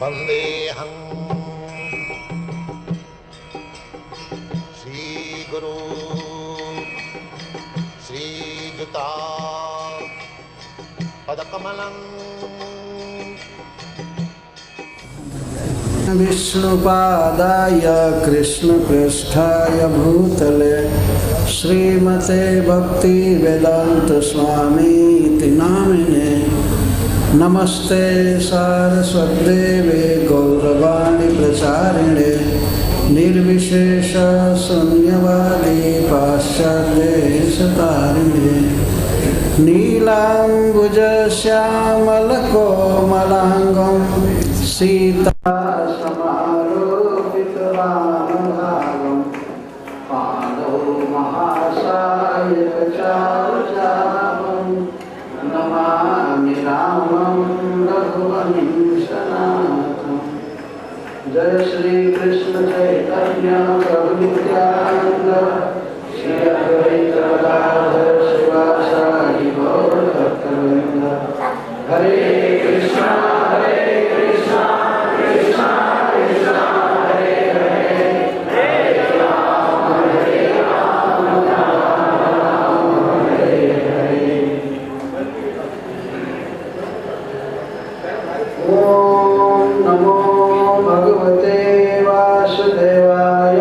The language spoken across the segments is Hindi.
वंदेहं श्रीगुरु श्रीयुता पदकमलं विष्णुपादाय कृष्णपृष्ठाय भूतले श्रीमते भक्तिवेदांत स्वामी नामिने नमस्ते सारस्वते गौरवाणी प्रचारिणे निर्विशेष शून्यवादी पाश्चात्यदेशतारिणे नीलाम्बुजश्यामलकोमलाङ्गं सीतासमारोपितवामभागं पादौ महासायकचारुचापं नमामि रामं रघुवंशनाथं। जय श्री कृष्ण चैतन्य प्रभु नित्यानंद श्री अद्वैत गदाधर शिवासादि गौर भक्तवृंद। हरे कृष्णा कृष्णा कृष्णा हरे हरे हरे राम राम हरे हरे। ओम नमो भगवते वासुदेवाय।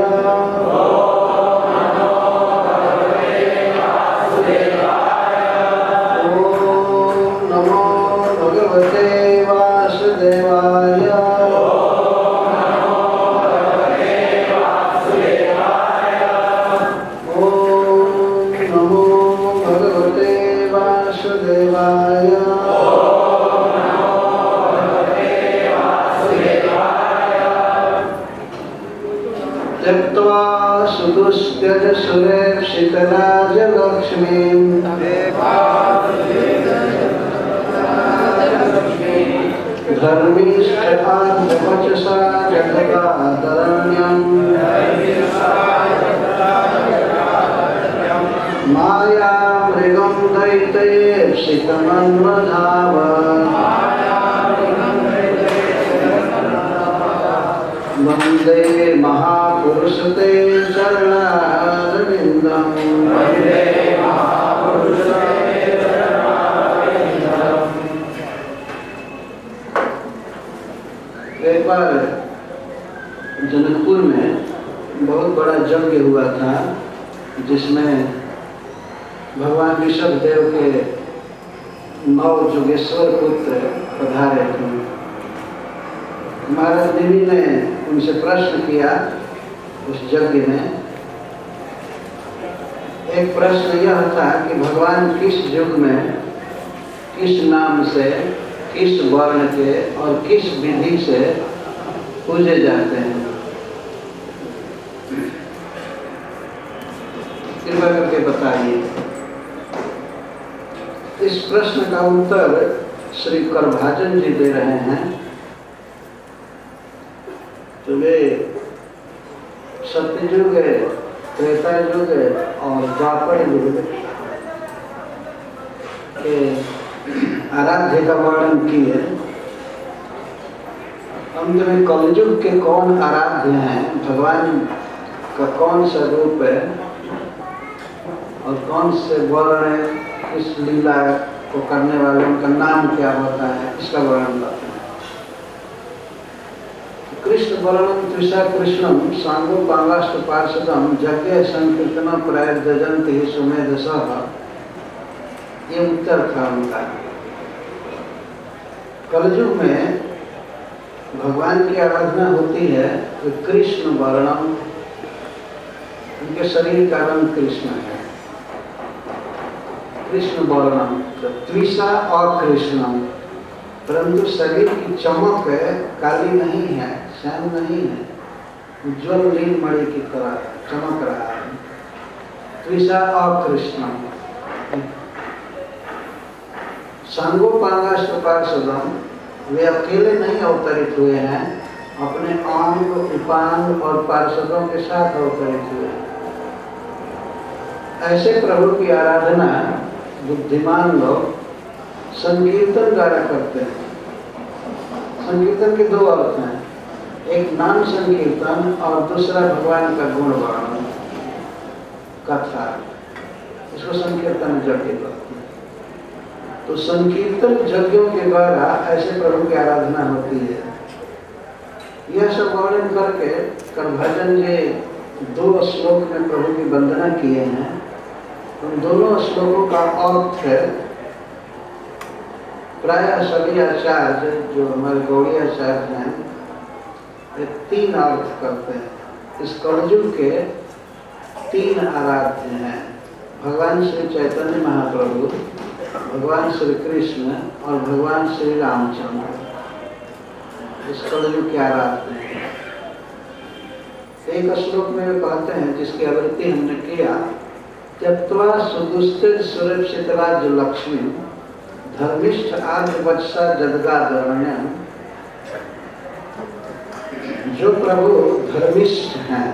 त्यक्त्वा सुदुस्त्यज सुरेक्षितराजलक्ष्मीं धर्मीष्ठाद्यवचसा जगदादरण्यं मायामृगं दैत्यैर्षितमन्वधावन् वन्दे महापुरुषते चरणारविन्दं। एक बार जनकपुर में बहुत बड़ा यज्ञ हुआ था जिसमें भगवान ऋषभदेव के 9 जोगेश्वर पुत्र पधारे थे। महाराज देवी ने उनसे प्रश्न किया उस यज्ञ में। एक प्रश्न यह था कि भगवान किस युग में किस नाम से किस वर्ण के और किस विधि से पूजे जाते हैं, कृपा करके बताइए। इस प्रश्न का उत्तर श्री करभाजन जी दे रहे हैं। तो वे सत्ययुग, त्रेता युग और द्वापर युग के आराध्य का वर्णन किए। हम जो कलयुग के कौन आराध्य हैं, भगवान का कौन सा रूप है और कौन से वर्ण है, किस लीला को करने वाले उनका नाम क्या होता है, इसका वर्णन करते हैं। कृष्ण वर्णन त्रिशा कृष्णम सांगोपांगाष्ट पार्षदम यज्ञ संकीर्तन प्रयजंत ही सुमेधसः, ये उत्तर था उनका। कलयुग में भगवान की आराधना होती है तो कृष्ण वर्णम, उनके शरीर का रंग कृष्ण है। कृष्ण वर्णम त्रिशा और कृष्णम, परंतु शरीर की चमक है, काली नहीं है, श्याम नहीं है, उज्ज्वल नीलमणि की तरह चमक रहा है। त्रिशा और कृष्णम। सांगोपांगाष्ट पार्षदम, वे अकेले नहीं अवतरित हुए हैं, अपने अंग उपांग और पार्षदों के साथ अवतरित हुए हैं। ऐसे प्रभु की आराधना बुद्धिमान लोग संकीर्तन द्वारा करते हैं। संकीर्तन के दो अर्थ हैं, एक नाम संकीर्तन और दूसरा भगवान का गुण वर्णन कथा, इसको संकीर्तन यज्ञ कहते हैं। तो संकीर्तन यज्ञों के द्वारा ऐसे प्रभु की आराधना होती है। यह सब वर्णन करके करभजन जी 2 श्लोक में प्रभु की वंदना किए हैं। उन दोनों श्लोकों का अर्थ है प्राय सभी आचार्य जो हमारे गौड़ी आचार्य हैं ये 3 अर्थ करते हैं। इस कलयुग के 3 आराध्य हैं, भगवान श्री चैतन्य महाप्रभु, भगवान श्री कृष्ण और भगवान श्री रामचंद्र। इस कलयुग के आराध्य हैं। एक श्लोक में वे कहते हैं जिसकी आवृत्ति हमने किया, त्यक्त्वा सुदुस्थित सुरक्षित राज्य लक्ष्मी धर्मिष्ठ आर्य वत्सा जदगादरण्यम। जो प्रभु धर्मिष्ठ हैं,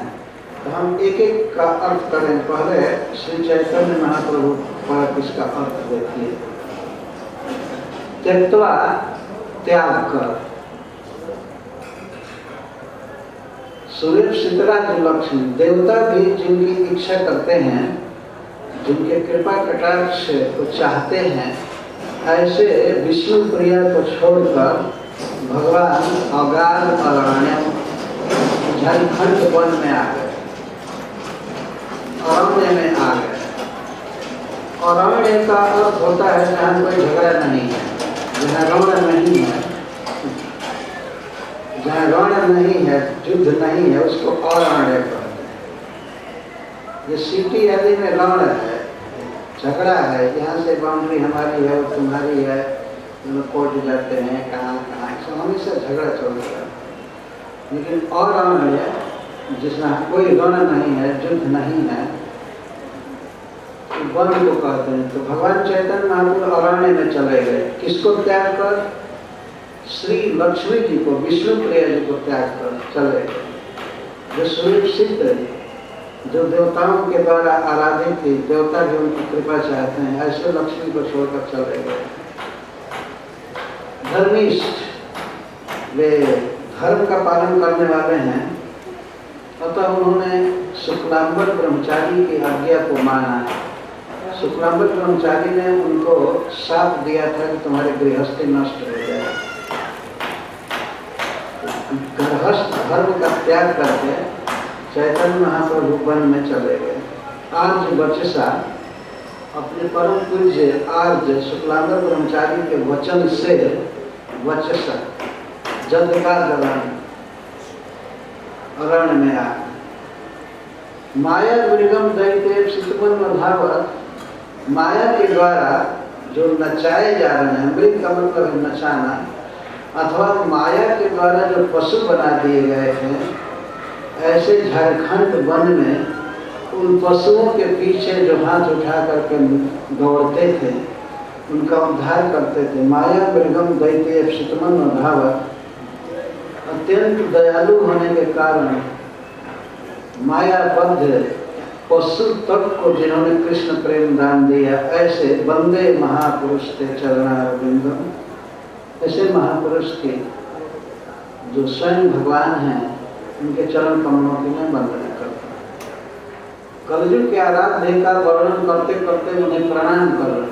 तो हम एक एक का अर्थ करें। पहले श्री चैतन्य महाप्रभु पर इसका अर्थ देखिए। त्यक्त्वा त्याग कर, सुरक्षित राज्य लक्ष्मी देवता भी जिनकी इच्छा करते हैं, जिनके कृपा कटाक्ष को चाहते हैं, ऐसे विष्णु प्रिया को छोड़कर भगवान अगाध अरण्य झारखंड वन में आ गए, अरण्य में आ गए। अरण्य का अर्थ होता है जहाँ कोई झगड़ा नहीं है, जहाँ रण नहीं है, जहाँ रण नहीं है, युद्ध नहीं है, उसको अरण्य कहते हैं। ये सिटी आदि में रण है, झगड़ा है, यहाँ से बाउंड्री हमारी है और तुम्हारी है, कोर्ट जाते हैं कहाँ कहाँ, सब हमेशा झगड़ा चलता है। लेकिन अरण्य जिसमें कोई रण नहीं है, युद्ध नहीं है, वन को कहते हैं। तो भगवान चैतन्य महाप्रभु अरण्य में चले गए, किसको त्याग कर? श्री लक्ष्मी जी को, विष्णु प्रिया जी को त्याग कर चले गए, जो सुरक्षित, जो देवताओं के द्वारा आराधित थी, देवता भी उनकी कृपा चाहते हैं, ऐसे लक्ष्मी को छोड़कर चले गए। धर्मिष्ठ, वे धर्म का पालन करने वाले हैं, अतः उन्होंने शुक्लांबर ब्रह्मचारी की आज्ञा को माना। शुक्लांबर ब्रह्मचारी ने उनको शाप दिया था कि तुम्हारी गृहस्थी नष्ट हो जाए। गृहस्थ धर्म का त्याग करके चैतन्य महाप्रभु वन में चले गए। आर्य वचसा, अपने परम पूज्य आर्य शुक्लांबर ब्रह्मचारी के वचन से वचसा जदगा अरण्य में आ। माया मृगम दैत्य सितवन भावत, माया के द्वारा जो नचाए जा रहे हैं, मृग का मतलब नचाना, अथवा माया के द्वारा जो पशु बना दिए गए थे, ऐसे झारखंड वन में उन पशुओं के पीछे जो हाथ उठा करके दौड़ते थे, उनका उद्धार करते थे। माया मृगम दैत्य सितवन भावत, अत्यंत दयालु होने के कारण मायाबद्ध पशु तक को जिन्होंने कृष्ण प्रेम दान दिया, ऐसे वंदे महापुरुष के चरणारविंदम, ऐसे महापुरुष के जो स्वयं भगवान हैं, उनके चरण कमलों की मैं वंदना करता हूँ। कलयुग के आराध्य का वर्णन करते करते उन्हें प्रणाम कर रहे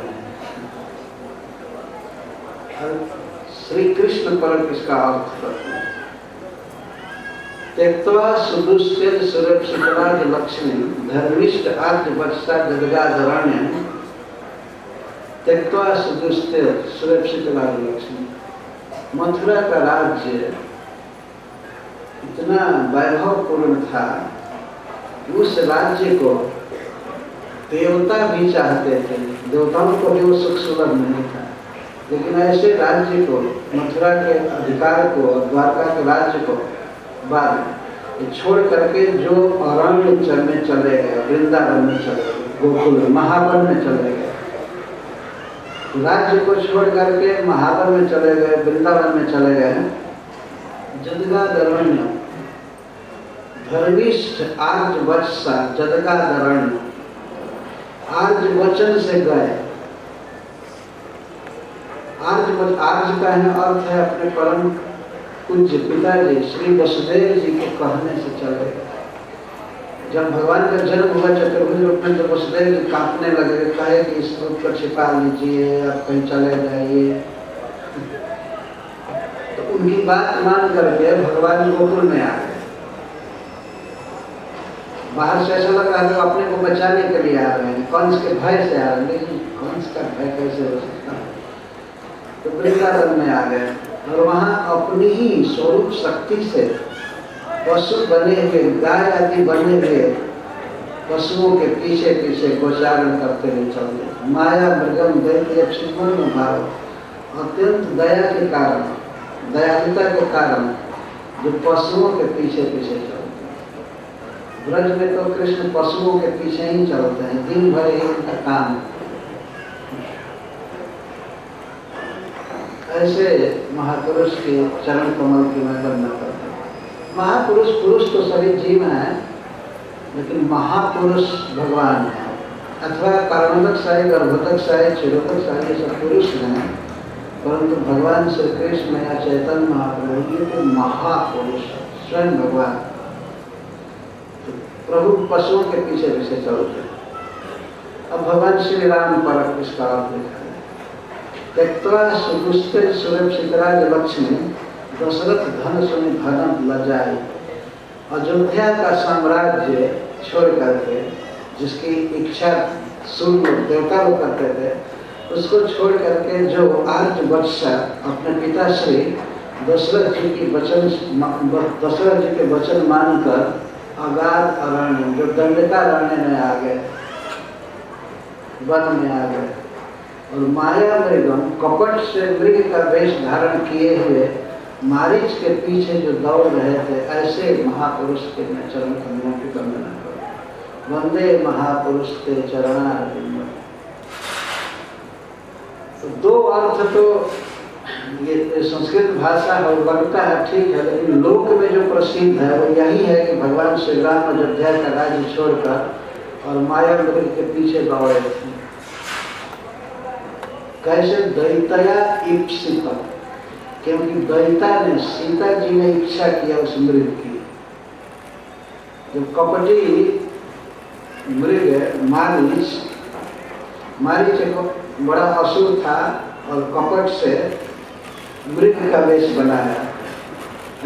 हैं। श्री कृष्ण पर इसका अर्थ करते हैं। त्यक्त्वा सुदुष्टित सुरक्षितराज लक्ष्मी धर्मिष्ठ आद्य वत्सा जदगादरण्यम। त्यक्त्वा सुदुष्टित सुरक्षितराज लक्ष्मी, मथुरा का राज्य इतना वैभवपूर्ण था, उस राज्य को देवता भी चाहते थे, देवताओं को भी वो सुख सुलभ नहीं था, लेकिन ऐसे राज्य को, मथुरा के अधिकार को, द्वारका के राज्य को बाद छोड़ करके जो अरण्य में चले गए, वृंदावन में चले गए, गोकुल महावन में चले गए, राज्य को छोड़ करके महावन में चले गए, वृंदावन में चले गए। जदगादरण्य, धर्मिष्ठ आर्य वत्सा जदगादरण्य, आर्य वचन से गए। आर्य का अर्थ है अपने परम पूज्य पिताजी श्री वसुदेव जी के कहने से चले गए। जब भगवान का जन्म हुआ चतुर्भुज रूप में, तो वसुदेव जी कांपने लगे, कहे कि इस रूप को छिपा लीजिए, आप कहीं चले जाइए। तो उनकी बात मान करके भगवान गोकुल में आ गए। बाहर से ऐसा लग रहा है अपने को बचाने के लिए आ रहे हैं, कंस के भय से आ रहे हैं, लेकिन कंस का भय कैसे हो सकता है। तो वृंदावन में आ गए और वहाँ अपनी ही स्वरूप शक्ति से पशु बने हुए, गाय आदि बने हुए पशुओं के पीछे पीछे गोचारण करते हुए चलते। माया मृगम दैत्य क्षिपन्न भाव, अत्यंत दया के कारण, दयालुता के कारण जो पशुओं के पीछे पीछे चलते हैं। ब्रज में तो कृष्ण पशुओं के पीछे ही चलते हैं, दिन भर ही उनका काम। ऐसे महापुरुष के चरण कमल की मैं वंदना करता हूँ। महापुरुष, पुरुष तो सभी जीव हैं, लेकिन महापुरुष भगवान है। अथवा कारणोदक साई, गर्भोदक साई, क्षीरोदक साई, ये सब पुरुष हैं, परंतु भगवान श्री कृष्ण या चैतन्य महाप्रभु ये तो महापुरुष स्वयं भगवान। प्रभु पशुओं के पीछे पीछे चलते। अब भगवान श्री राम पर इसका अर्थ लिखा है। त्यक्त्वा सुदुस्ते सुरक्षितराज लक्ष्मी, दशरथ धन सुनि धन लजाई। अयोध्या का साम्राज्य छोड़ करके, जिसकी इच्छा सूर्य देवता लोग करते थे, उसको छोड़ करके जो आर्यवर्षा अपने पिता श्री दशरथ जी के वचन मानकर अगाध अरण्य, जो दंडकारण्य में आ गए, वन में आ गए, और माया मृगम कपट से मृग का वेश धारण किए हुए मारीच के पीछे जो दौड़ रहे थे, ऐसे महापुरुष के मैं चरण कमलों की वंदना करूं। वंदे महापुरुष के चरणारविंद। तो दो अर्थ तो ये संस्कृत भाषा और लगता है ठीक है, लेकिन लोक में जो प्रसिद्ध है वो यही है कि भगवान श्री राम अयोध्या का राज्य छोड़कर और माया मृग के पीछे दौड़े थे। कैसे? दैतया ईप्सित, क्योंकि दैता ने, सीता जी ने इच्छा किया उस मृग की। जो कपटी मृग मारीच एक बड़ा असुर था और कपट से मृग का वेश बनाया।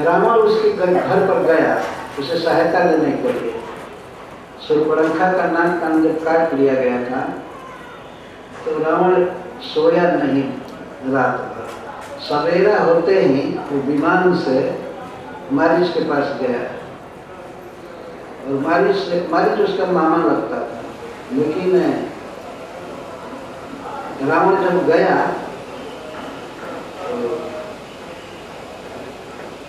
रावण उसके घर पर गया उसे सहायता देने के लिए। सूर्पणखा का नाक कान जब काट लिया गया था तो रावण सोया नहीं रात भर। सवेरा होते ही वो विमान से मारीच के पास गया और मारीच उसका मामा लगता था। लेकिन रावण जब गया तो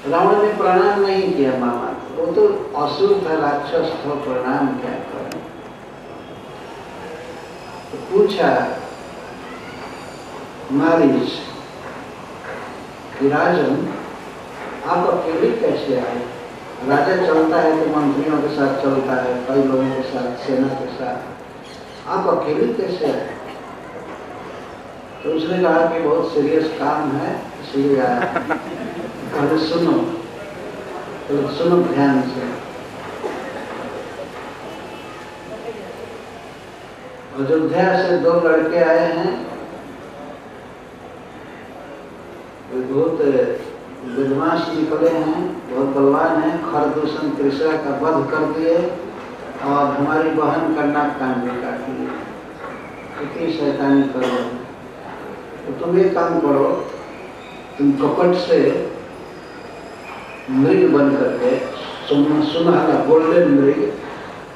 रावण ने प्रणाम नहीं किया मामा को। वो तो असुर था, राक्षस था, प्रणाम क्या करें। तो पूछा मारीच कि राजन आप अकेले कैसे आए? राजा चलता है तो मंत्रियों के साथ चलता है, कई लोगों के साथ, सेना के साथ, आप अकेले कैसे आए? तो उसने कहा कि बहुत सीरियस काम है इसलिए आया। अरे सुनो, तो सुनो ध्यान से। अयोध्या से दो लड़के आए हैं, बहुत बदमाश निकले हैं, बहुत बलवान हैं, खरदूषण त्रिशरा का वध कर दिए और हमारी बहन का नाक कान भी काट लिए। कितनी शैतानी करो। तो तुम एक काम करो, तुम कपट से मृग बन करके, सुनहरा गोल्डन मृग,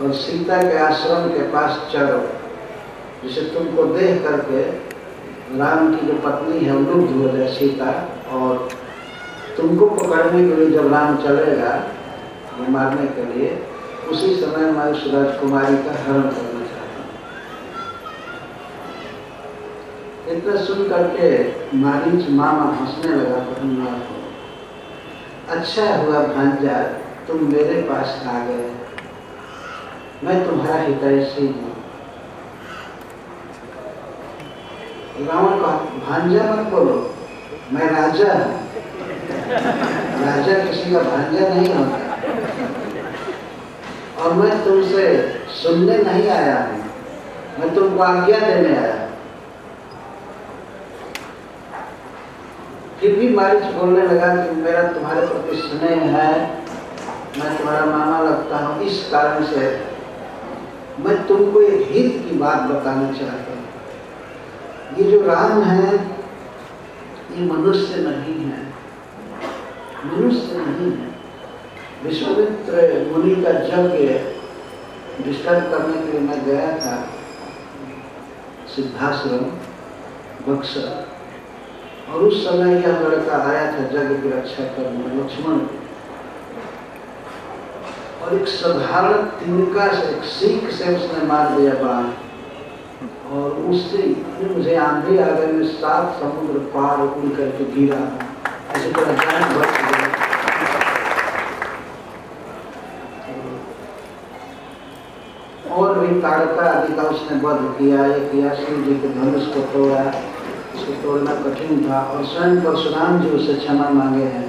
और सीता के आश्रम के पास चढ़ो, जिसे तुमको देख करके राम की जो पत्नी है लुब्ध हो जाए सीता, और तुमको पकड़ने के लिए जब राम चलेगा वो मारने के लिए, उसी समय मैं उस राजकुमारी का हरण करना चाहता हूँ। इतना सुन करके मारीच मामा हंसने लगा। प्रसन्न, अच्छा हुआ भांजा तुम मेरे पास आ गए, मैं तुम्हारा हितैषी हूँ। रावण कहा भांजा मत बोलो, मैं राजा हूँ। राजा किसी का भांजा नहीं होता। और मैं तुमसे सुनने नहीं आया हूँ, मैं तुमको आज्ञा देने आया हूँ। फिर भी मारीच बोलने लगा कि मेरा तुम्हारे प्रति स्नेह है, मैं तुम्हारा मामा लगता हूँ, इस कारण से मैं तुमको एक हित की बात बताना चाहता हूँ। ये जो राम है ये मनुष्य नहीं है, मनुष्य नहीं है। विश्वामित्र मुनि का यज्ञ डिस्टर्ब करने के लिए मैं गया था सिद्धाश्रम बक्सर, और उस समय यह लड़का आया था यज्ञ की रक्षा करने, लक्ष्मण। और एक साधारण तिनका से, एक सीख से उसने मार दिया बाण, और उससे इतनी मुझे आंधी आ गई, मैं 7 समुद्र पार उड़ करके गिरा, ऐसी तरह जान बच गया। और भी ताड़का आदि का उसने वध किया, एक शिव जी के धनुष को तोड़ा, उसको तोड़ना कठिन था। और स्वयं परशुराम जी उसे क्षमा मांगे हैं,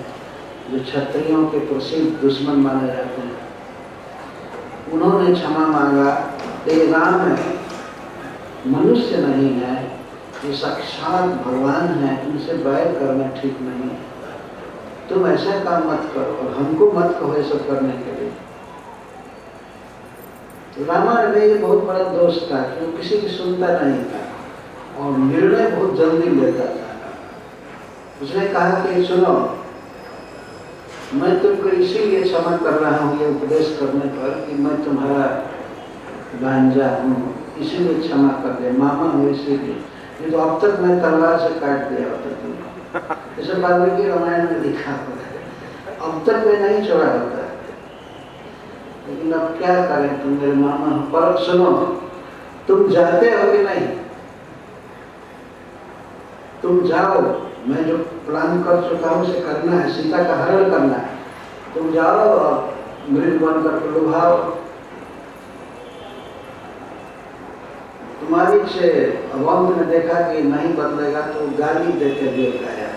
जो क्षत्रियों के प्रसिद्ध दुश्मन माने जाते हैं, उन्होंने क्षमा मांगा। ये राम है, मनुष्य नहीं है, ये साक्षात भगवान है, इनसे बैर करना ठीक नहीं है। तुम ऐसा काम मत करो और हमको मत कहो ये सब करने के लिए। रामायण में ये बहुत बड़ा दोष था कि वो किसी की सुनता नहीं था और निर्णय बहुत जल्दी लेता था। उसने कहा कि सुनो, मैं तुमको इसीलिए क्षमा कर रहा हूँ ये उपदेश करने पर कि मैं तुम्हारा भांजा हूँ, इसीलिए क्षमा कर दे, मामा हूँ इसीलिए। नहीं तो अब तक मैं तलवार से काट दिया होता तुमको। जैसे वाल्मीकि रामायण में लिखा हुआ है, अब तक मैं नहीं छोड़ा होता, लेकिन अब क्या करें, तुम मेरे मामा हो। पर सुनो, तुम जाते हो कि नहीं? तुम जाओ, मैं जो प्लान कर चुका हूँ उसे करना है, सीता का हरण करना है। तुम जाओ और मृग बन करके लुभाओ। तुम्हारी से अवंत ने देखा कि नहीं बदलेगा तो गाली देते देख आया।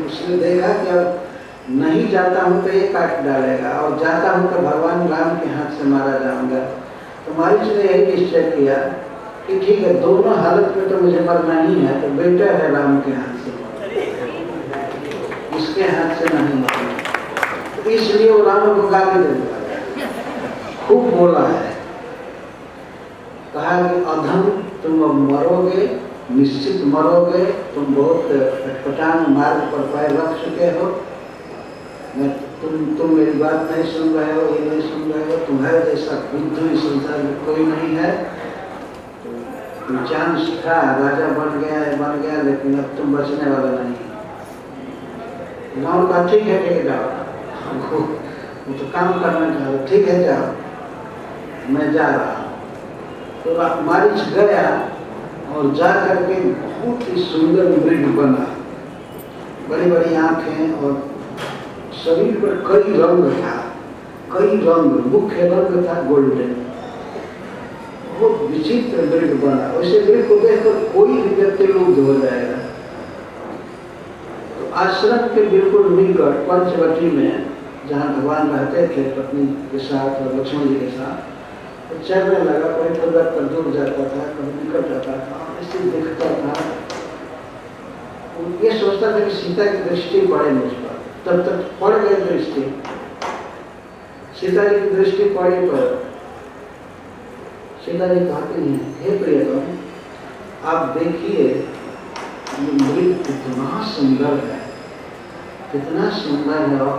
उसने देखा कि अब नहीं जाता हूँ तो ये काट डालेगा, और जाता हूँ तो भगवान राम के हाथ से मारा जाऊंगा। तो मारीच ने यही निश्चय किया कि ठीक है, दोनों हालत में तो मुझे मरना ही है, तो बेटर है राम के हाथ से, इसके हाथ से नहीं मरना। तो इसलिए वो राम को गाली दे दिया, खूब बोला है, कहा कि अधम तुम अब मरोगे, निश्चित मरोगे, तुम बहुत अटपटान मार्ग पर पैर रख चुके हो, मैं तुम मेरी बात नहीं सुन रहे हो, ये नहीं सुन रहे हो, तुम्हारे जैसा बुद्धू इस संसार में कोई नहीं है। तो चांस था, राजा बन गया, लेकिन अब तुम बचने वाला नहीं है। राम कहा ठीक है जाओ, वो तो काम करना चाहो, ठीक है जाओ, मैं जा रहा हूँ। तो मारीच गया और जा करके बहुत ही सुंदर मृग बना, बड़ी बड़ी आंखें, और शरीर पर कई रंग था, कई रंग, मुख्य रंग था गोल्डन, बहुत विचित्र मृग बना। वैसे मृग को देखकर कोई भी व्यक्ति लुब्ध हो जाएगा। तो आश्रम के बिल्कुल निकट पंचवटी में, जहाँ भगवान रहते थे पत्नी के साथ और लक्ष्मण जी के साथ, तो चलने लगा, कोई थोड़ा पर दूर जाता था, कभी निकट जाता था, ऐसे दिखता था। ये सोचता था कि सीता की दृष्टि पड़े मुझ पर, तब तक पड़ गई दृष्टि। सीता जी की दृष्टि पड़ी पर सीता जी कहती हैं, हे प्रियतम, आप देखिए ये मृग कितना सुंदर है, कितना सुंदर है, और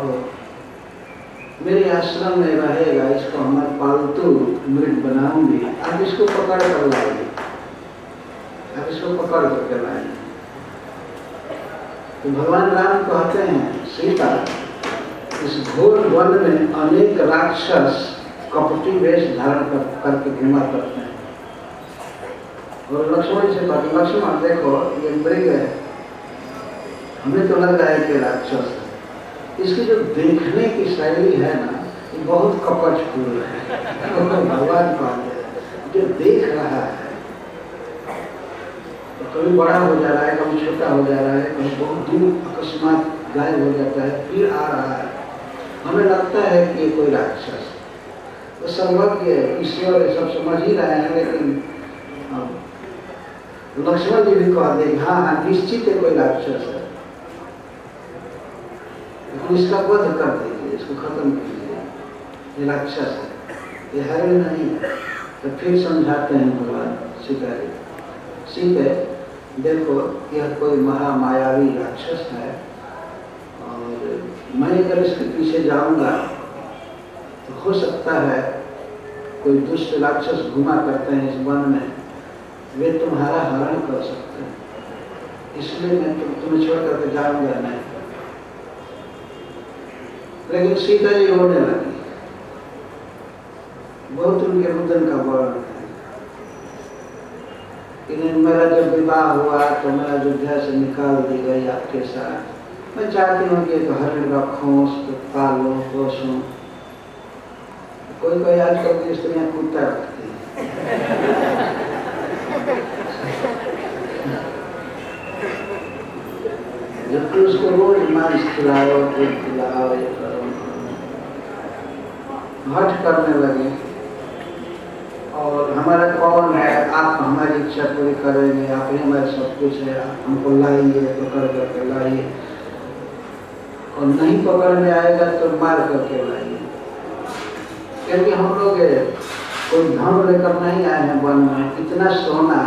मेरे आश्रम में रहेगा, इसको मैं पालतू मृग बनाऊंगी, आप इसको पकड़ कर लाएंगे, आप इसको पकड़ कर लाएंगे। तो भगवान राम कहते हैं, सीता, इस घोर वन में अनेक राक्षस कपटी वेश धारण करके घुमा करते हैं। और लक्ष्मण से कहते, लक्ष्मण देखो ये मृग है, हमें तो लग रहा है कि राक्षस है, इसकी जो देखने की शैली है ना, ये बहुत कपटपूर्ण है। भगवान कहते हैं जो देख रहा है, तो कभी बड़ा हो जा रहा है, कभी छोटा हो जा रहा है, कभी बहुत दूर अकस्मात गायब हो जाता है, फिर आ रहा है। हमें लगता है कि ये कोई राक्षस है। तो सर्वज्ञ ईश्वर सब समझ ही रहे हैं, लेकिन लक्ष्मण जी भी कह दें हाँ हाँ निश्चित है कोई राक्षस है, लेकिन इसका वध कर दीजिए, इसको खत्म कीजिए, ये राक्षस है, ये हरण नहीं है। तो फिर समझाते हैं भगवान सीता जी, सीते देखो यह कोई महामायावी राक्षस है, और मैं अगर इसके पीछे जाऊंगा तो हो सकता है कोई दुष्ट राक्षस घुमा करते हैं इस वन में, वे तुम्हारा हरण कर सकते हैं, इसलिए मैं तुम्हें छोड़ करके जाऊंगा नहीं। लेकिन सीता जी रोने लगी, बहुत उनके रुदन का वर्णन है कि मेरा जब विवाह हुआ तो मैं अयोध्या से निकाल दी गई आपके साथ, मैं चाहती हूँ कि एक हरण रखूँ, उसको पालूं पोसूं। कोई कोई आजकल की स्त्रियाँ कुत्ता रखती हैं। जबकि उसको रोज मांस खिलाओ, दूध खिलाओ, ये करो, हठ करने लगे। और हमारा कौन है, आप हमारी इच्छा पूरी करेंगे, आप ही हमारे सब कुछ है, आप हमको लाइए, पकड़ करके लाइए, और नहीं पकड़ में आएगा तो मार करके लाइए, क्योंकि हम लोग कोई धन लेकर नहीं आए हैं वन में। इतना सोना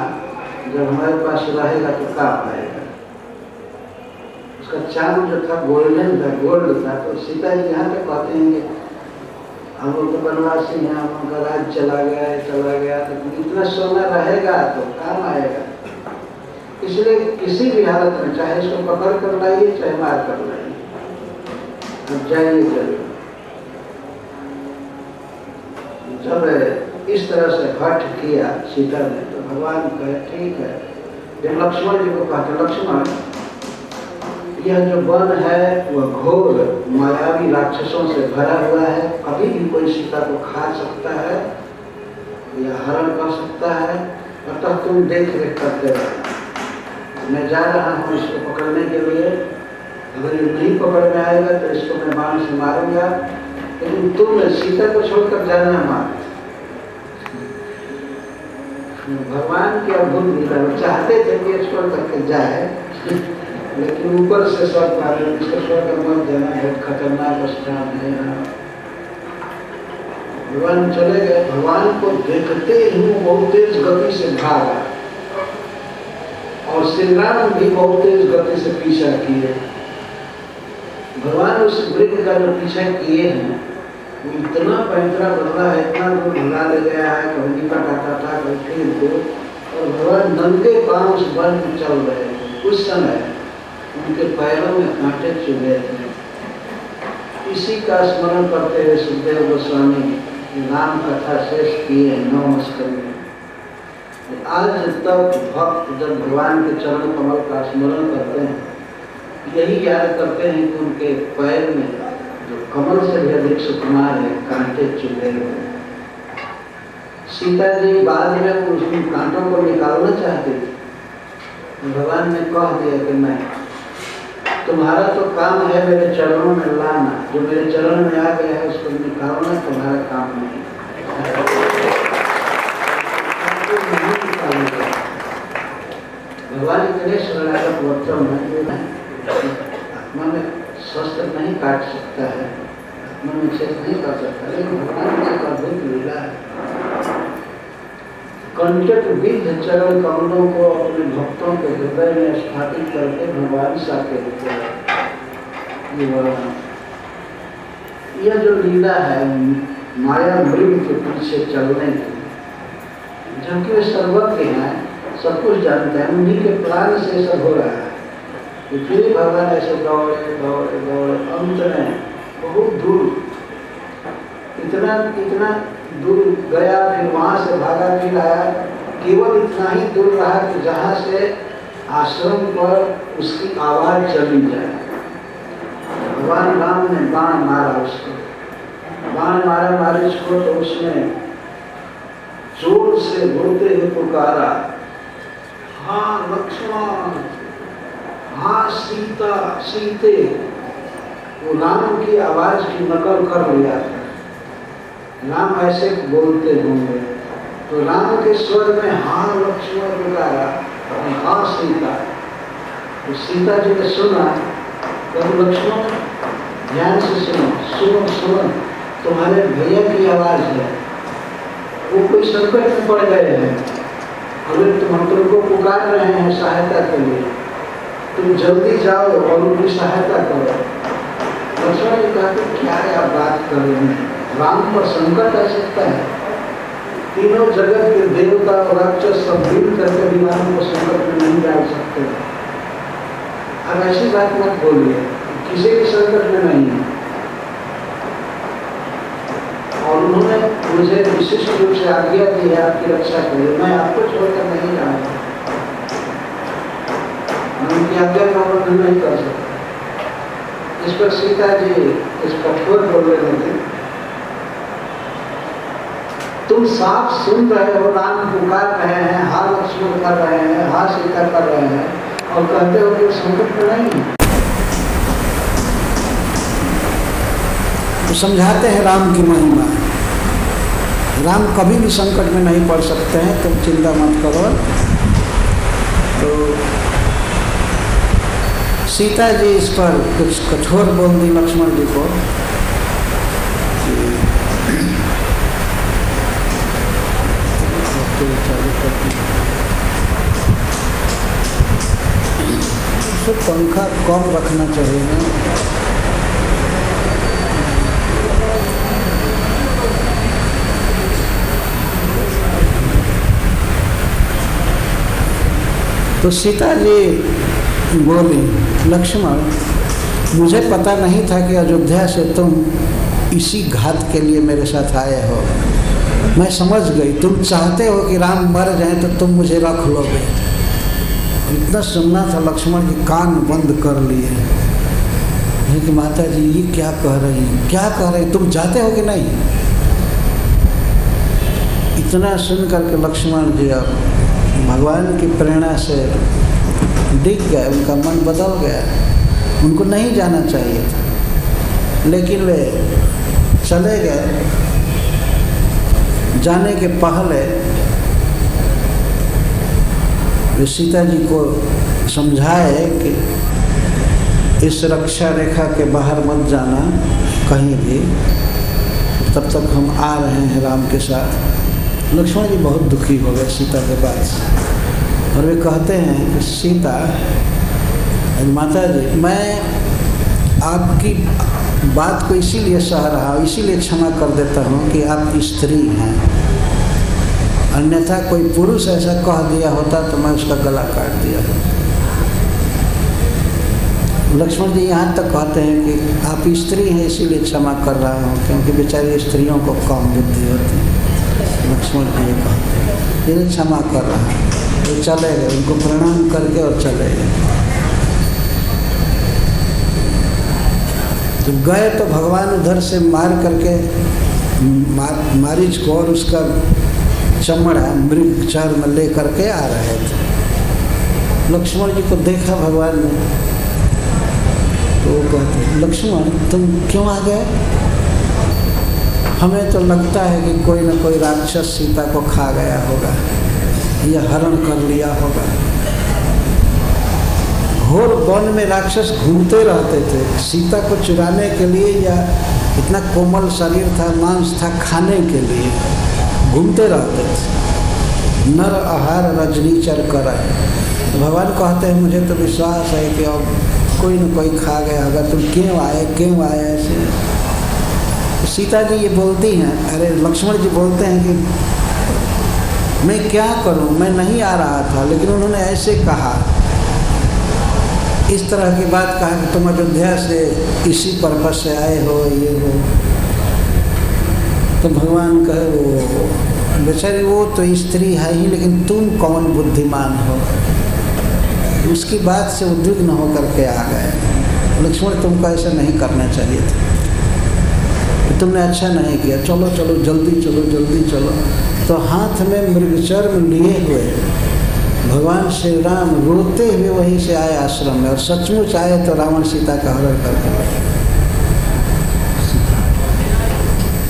जब हमारे पास रहेगा तो काम आएगा। उसका चांद जो था गोल्डन था, गोल्ड था। तो सीता जी यहाँ पे कहते हैं कि हम लोग तो बनवासी हैं, हम उनका राज चला गया, तो इतना सोना रहेगा तो काम आएगा। इसलिए किसी भी हालत में चाहे इसको पकड़ कर लाइए चाहे मार कर लाइए, अब जाइए जरूर। जब इस तरह से हठ किया सीता ने तो भगवान कहे ठीक है। जब लक्ष्मण जी को कहते लक्ष्मण यह जो वन है वह घोर मायावी राक्षसों से भरा हुआ है, कभी भी कोई सीता को खा सकता है या हरण कर सकता है, अतः तुम देख रेख करते रहो। मैं जा रहा हूँ इसको पकड़ने के लिए, अगर ये नहीं पकड़ में आएगा तो इसको मैं बाण से मारूंगा, लेकिन तुम सीता को छोड़कर जाना मत। भगवान की अद्भुत लीला, चाहते थे कि छोड़ करके जाए, लेकिन ऊपर से सब मारे, इसको छोड़कर मत जाना, बहुत खतरनाक स्थान है यहाँ। भगवान चले गए। भगवान को देखते ही बहुत तेज गति से भागा, और श्री राम भी बहुत तेज गति से पीछा किए। भगवान उस वृक्ष का जो पीछा किए हैं वो इतना पैंतरा बदला है, इतना दूर भगा ले गया है, कभी निकट आता था कभी फिर दूर, और भगवान नंगे पांव उस वन में चल रहे थे। उस समय उनके पैरों में कांटे चुभे थे। इसी का स्मरण करते हुए सुखदेव गोस्वामी राम कथा शेष किए 9 मस्कर में। आज तक भक्त जब भगवान के चरण कमल का स्मरण करते हैं, यही याद करते हैं कि उनके पैर में जो कमल से भी अधिक सुकुमार है, कांटे चुभे हुए। सीता जी बाद में उन कांटों को निकालना चाहती थी, भगवान ने कह दिया कि नहीं, तुम्हारा तो काम है मेरे चरणों में लाना, जो मेरे चरण में आ गया है उसको निकालना तुम्हारा काम नहीं। भगवान इतने शरणागत वक्तव्य है, आत्मा में शस्त्र नहीं काट सकता है, आत्मा में छेद नहीं कर सकता, लेकिन भगवान की एक अद्भुत लीला है। कंटक विद्ध चरण कमलों को अपने भक्तों के हृदय में स्थापित करके भगवान साकेत यह जो लीला है माया मृग के पीछे चलने की, जबकि वे सर्वज्ञ हैं, सब कुछ जानते हैं, उन्हीं के प्लान से सब हो रहा है। फिर भगवान ऐसे दौड़े दौड़े दौड़े अंत में बहुत दूर, इतना दूर गया, फिर वहां से भागा, फिर आया, केवल इतना ही दूर रहा कि जहां से आश्रम पर उसकी आवाज चली जाए। भगवान राम ने बाण मारा उसको, बाण मारा मारिश को, तो उसने जोर से बोलते हुए पुकारा, हाँ लक्ष्मण, हाँ सीता, सीते, वो राम की आवाज की नकल कर लिया था। राम ऐसे बोलते होंगे तो राम के स्वर में हाँ लक्ष्मण बुलाया, हाँ सीता। तो सीता जी ने सुना, तो लक्ष्मण ध्यान से सुनो, सुनो सुनो, तुम्हारे भैया की आवाज है, वो कोई संकट में पड़ गए हैं, अगर हम तुमको पुकार रहे हैं सहायता के लिए, तुम जल्दी जाओ और उनकी सहायता करो। लक्ष्मण जी कहते क्या आप बात कर रहे हैं, राम पर संकट आ सकता है? तीनों जगत के देवता और राक्षस सब मिल करके भी राम को संकट में नहीं डाल सकते। अब ऐसी बात मत बोलिए, किसी भी संकट में नहीं है। और उन्होंने मुझे विशिष्ट रूप से आज्ञा दी है आपकी रक्षा के लिए, मैं आपको छोड़कर नहीं जाऊंगा, उनकी आज्ञा का उल्लंघन नहीं कर सकता। इस पर सीता जी इस कठोर बोलने लगे, तुम साफ सुन रहे हो राम पुकार रहे हैं, हाँ लक्ष्मण कर रहे हैं, हाँ सीता कर रहे हैं, और कहते हो कि संकट में नहीं है। तो समझाते हैं राम की महिमा, राम कभी भी संकट में नहीं पड़ सकते हैं, तुम चिंता मत करो। तो सीता जी इस पर कुछ कठोर बोल दी लक्ष्मण जी को, तो पंखा कम रखना चाहिए ना। तो सीता जी बोली, लक्ष्मण मुझे पता नहीं था कि अयोध्या से तुम इसी घात के लिए मेरे साथ आए हो। मैं समझ गई तुम चाहते हो कि राम मर जाए तो तुम मुझे रख लोगे। इतना सुनना था, लक्ष्मण के कान बंद कर लिए कि माता जी ये क्या कह रही है, क्या कह रही, तुम चाहते हो कि नहीं? इतना सुन करके लक्ष्मण जी अब भगवान की प्रेरणा से दिख गए, उनका मन बदल गया, उनको नहीं जाना चाहिए था, लेकिन वे चले गए। जाने के पहले वे सीता जी को समझाए कि इस रक्षा रेखा के बाहर मत जाना कहीं भी, तब तक हम आ रहे हैं राम के साथ। लक्ष्मण जी बहुत दुखी हो गए सीता के बात से, और वे कहते हैं कि सीता माता जी, मैं आपकी बात को इसीलिए सह रहा हूँ, इसीलिए क्षमा कर देता हूँ कि आप स्त्री हैं, अन्यथा कोई पुरुष ऐसा कह दिया होता तो मैं उसका गला काट दिया होता। लक्ष्मण जी यहाँ तक कहते हैं कि आप स्त्री हैं इसीलिए क्षमा कर रहा हूँ, क्योंकि बेचारी स्त्रियों को कम बुद्धि होती है। लक्ष्मण जी ये कहते हैं, ये क्षमा कर रहा है। तो चले गए, उनको प्रणाम करके और चले गए। जब गए तो भगवान उधर से मार करके मारीच को और उसका चमड़ा मृग चर्म ले करके आ रहे थे। लक्ष्मण जी को देखा भगवान ने, तो वो कहते, लक्ष्मण तुम क्यों आ गए? हमें तो लगता है कि कोई न कोई राक्षस सीता को खा गया होगा या हरण कर लिया होगा। घोर वन में राक्षस घूमते रहते थे सीता को चुराने के लिए, या इतना कोमल शरीर था, मांस था, खाने के लिए घूमते रहते थे। नर आहार रजनीचर करे। तो भगवान कहते हैं मुझे तो विश्वास है कि अब कोई न कोई खा गया होगा, तुम क्यों आए ऐसे? तो सीता जी ये बोलती हैं, अरे लक्ष्मण जी बोलते हैं कि मैं क्या करूं, मैं नहीं आ रहा था, लेकिन उन्होंने ऐसे कहा, इस तरह की बात कहा कि तुम अयोध्या से इसी पर्पस से आए हो, ये हो। तो भगवान कहे वो बेचारी वो तो स्त्री है ही, लेकिन तुम कौन बुद्धिमान हो? उसकी बात से उद्विग्न होकर के आ गए। लक्ष्मण तुमको ऐसा नहीं करना चाहिए था, तुमने अच्छा नहीं किया, चलो चलो जल्दी चलो जल्दी चलो। तो हाथ में मृगचर्म लिए हुए भगवान श्री राम रोते हुए वहीं से आए आश्रम में, और सचमुच आए तो रावण सीता का हरण करके लाए।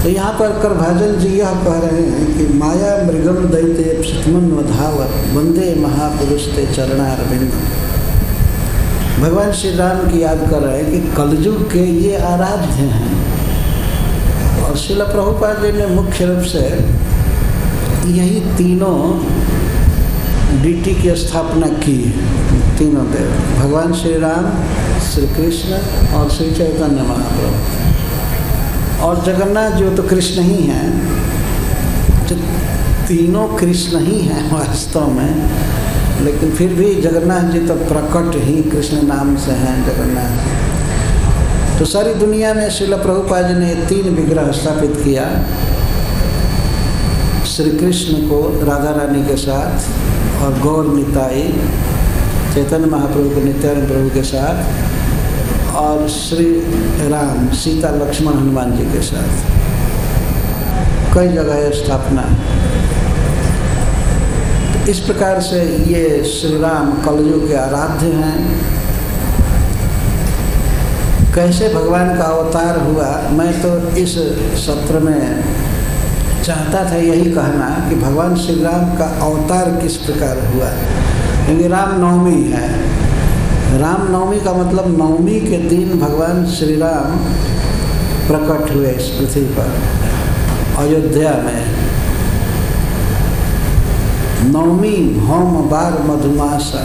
तो यहाँ पर करभाजन जी यह कह रहे हैं कि माया मृगम दैत्य शतमन वधावत वंदे महापुरुष ते चरणारविंद। भगवान श्री राम की याद कर रहे हैं कि कलयुग के ये आराध्य हैं। और श्रील प्रभुपाद जी ने मुख्य रूप से यही तीनों डीटी की स्थापना की। तीनों देव, भगवान श्री राम, श्री कृष्ण और श्री चैतन्य महाप्रभु। और जगन्नाथ जो तो कृष्ण ही हैं, जो तीनों कृष्ण ही हैं वास्तव में, लेकिन फिर भी जगन्नाथ जी तो प्रकट ही कृष्ण नाम से हैं जगन्नाथ। तो सारी दुनिया में श्रील प्रभुपाद जी ने 3 विग्रह स्थापित किया। श्री कृष्ण को राधा रानी के साथ और गौर निताई चैतन्य महाप्रभु को नित्यानंद प्रभु के साथ, और श्री राम सीता लक्ष्मण हनुमान जी के साथ। कई जगह स्थापना। तो इस प्रकार से ये श्री राम कलयुग के आराध्य हैं। कैसे भगवान का अवतार हुआ, मैं तो इस सत्र में चाहता था यही कहना कि भगवान श्री राम का अवतार किस प्रकार हुआ। क्योंकि रामनवमी है। रामनवमी का मतलब नवमी के दिन भगवान श्री राम प्रकट हुए इस पृथ्वी पर अयोध्या में। नवमी होम बार मधुमासा।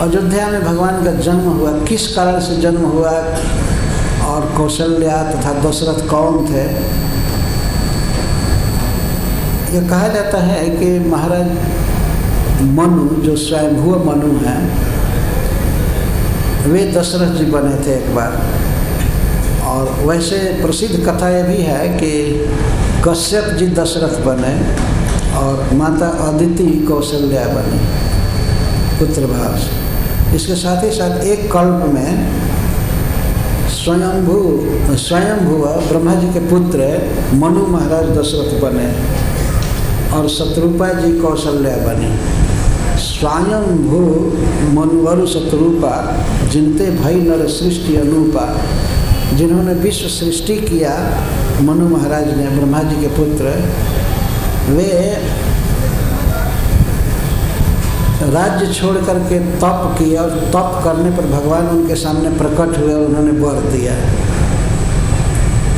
अयोध्या में भगवान का जन्म हुआ। किस कारण से जन्म हुआ और कौशल्या तथा दशरथ कौन थे, ये कहा जाता है कि महाराज मनु जो स्वयंभू मनु हैं, वे दशरथ जी बने थे एक बार। और वैसे प्रसिद्ध कथा ये भी है कि कश्यप जी दशरथ बने और माता अदिति कौशल्या बनी पुत्र भाव से। इसके साथ ही साथ एक कल्प में स्वयंभू ब्रह्मा जी के पुत्र मनु महाराज दशरथ बने और शत्रुपा जी कौशल्या बनी। स्वयंभू मनुवरु शत्रुपा जिनते भई नर सृष्टि अनूपा, जिन्होंने विश्व सृष्टि किया मनु महाराज ने, ब्रह्मा जी के पुत्र, वे राज्य छोड़ करके तप किया और तप करने पर भगवान उनके सामने प्रकट हुए और उन्होंने वर दिया।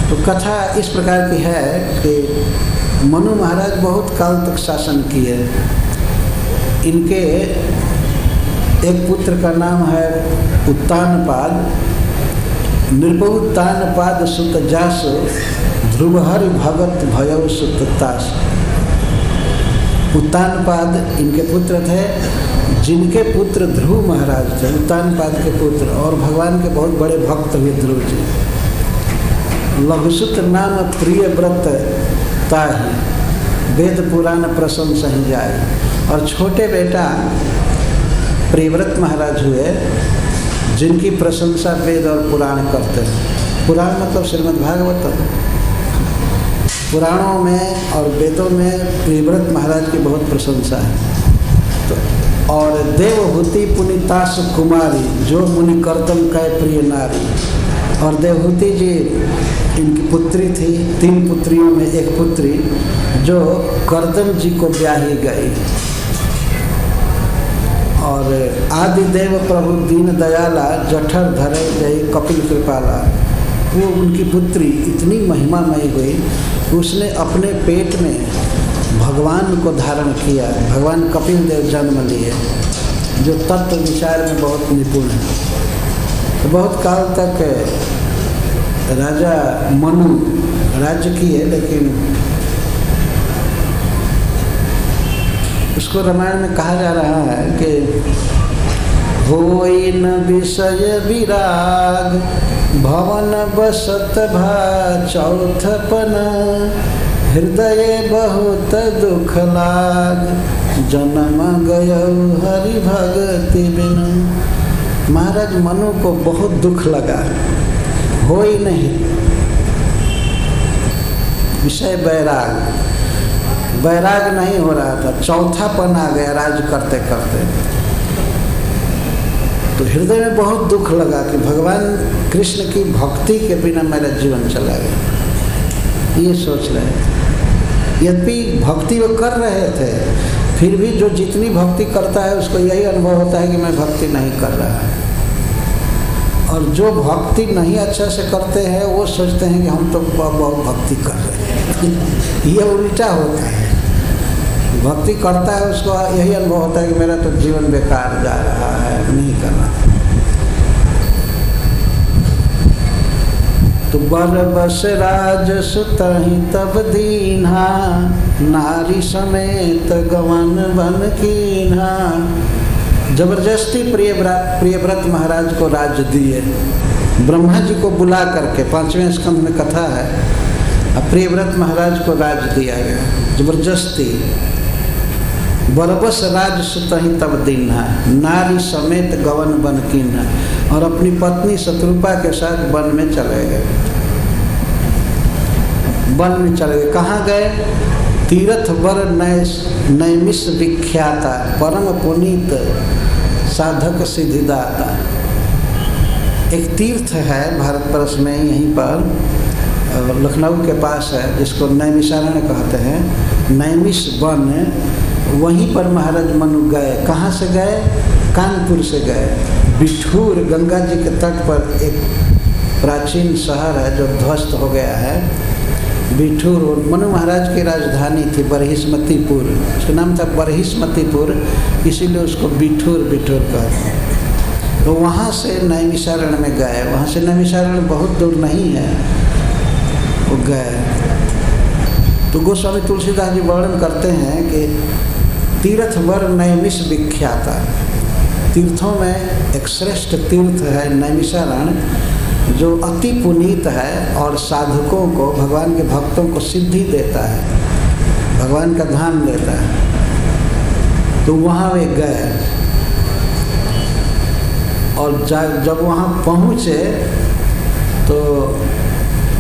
तो कथा इस प्रकार की है कि मनु महाराज बहुत काल तक शासन किए। इनके एक पुत्र का नाम है उत्तानपाद। नृपोत्तानपाद सुत जास ध्रुवहरि भगत भयव सुत तास। उत्तानपाद इनके पुत्र थे, जिनके पुत्र ध्रुव महाराज थे, उत्तानपाद के पुत्र, और भगवान के बहुत बड़े भक्त हुए ध्रुव जी। लघुसूत्र नाम प्रिय व्रत ताहि, वेद पुराण प्रशंसा ही जाए। और छोटे बेटा प्रियव्रत महाराज हुए, जिनकी प्रशंसा वेद और पुराण करते हैं। पुराण मतलब श्रीमद् भागवत। पुराणों में और वेदों में प्रियव्रत महाराज की बहुत प्रशंसा है। तो और देवहूति पुनीतास कुमारी, जो मुनि कर्दम कै प्रिय नारी। और देवहूति जी इनकी पुत्री थी, 3 पुत्रियों में एक पुत्री जो कर्दम जी को ब्याही गई। और आदि देव प्रभु दीन दयाला जठर धरे जय कपिल कृपाला, वो उनकी पुत्री इतनी महिमामयी हुई, उसने अपने पेट में भगवान को धारण किया। भगवान कपिल देव जन्म लिए, जो तत्व विचार में बहुत निपुण है। तो बहुत काल तक राजा मनु राज्य किए, लेकिन उसको रामायण में कहा जा रहा है कि होई न विषय विराग भवन बसत भा चौथपन, हृदय बहुत दुख लाग जन्म गयौ हरि भगति बिनु। महाराज मनु को बहुत दुख लगा। हो ही नहीं विषय बैराग, वैराग नहीं हो रहा था, चौथापन आ गया राज करते करते। तो हृदय में बहुत दुख लगा कि भगवान कृष्ण की भक्ति के बिना मेरा जीवन चला गया। ये सोच रहे थे। यद्यपि भक्ति वो कर रहे थे, फिर भी जो जितनी भक्ति करता है उसको यही अनुभव होता है कि मैं भक्ति नहीं कर रहा है। और जो भक्ति नहीं अच्छा से करते हैं वो सोचते हैं कि हम तो बहुत भक्ति कर रहे हैं। ये उल्टा होता है। भक्ति करता है उसको यही अनुभव होता है कि मेरा तो जीवन बेकार जा रहा है, नहीं कर रहा। तो बर बस राज सुतहि तब दीन्हा, नारी समेत गवन बन कीन्हा। जबरदस्ती प्रियव्रत महाराज को राज दिए, ब्रह्मा जी को बुला करके, 5वें स्कंद में कथा है। अब प्रियव्रत महाराज को राज दिया गया जबरदस्ती। बरबस राज सुतहि तब दीन्हा, नारी समेत गवन बन कीन्हा। और अपनी पत्नी शत्रुपा के साथ वन में चले गए। वन में चले गए, कहाँ गए? तीर्थ वर नैमिष विख्याता, परम पुनीत साधक सिद्धिदाता। एक तीर्थ है भारतवर्ष में, यहीं पर लखनऊ के पास है, जिसको नैमिषारण्य कहते हैं। नैमिष वन, वहीं पर महाराज मनु गए। कहाँ से गए? कानपुर से गए। बिठूर, गंगा जी के तट पर एक प्राचीन शहर है जो ध्वस्त हो गया है। बिठूर मनु महाराज की राजधानी थी, बरहिस्मतीपुर। उसका नाम था बरहिस्मतीपुर, इसीलिए उसको बिठूर कहते हैं। तो वहाँ से नैमिषारण्य में गए। वहाँ से नैमिषारण्य बहुत दूर नहीं है, वो गए। तो गोस्वामी तुलसीदास जी वर्णन करते हैं कि तीर्थ वर नैमिष विख्याता, तीर्थों में एक श्रेष्ठ तीर्थ है नैमिषारण्य, जो अति पुनीत है और साधकों को, भगवान के भक्तों को सिद्धि देता है, भगवान का धाम देता है। तो वहाँ वे गए और जब वहाँ पहुँचे तो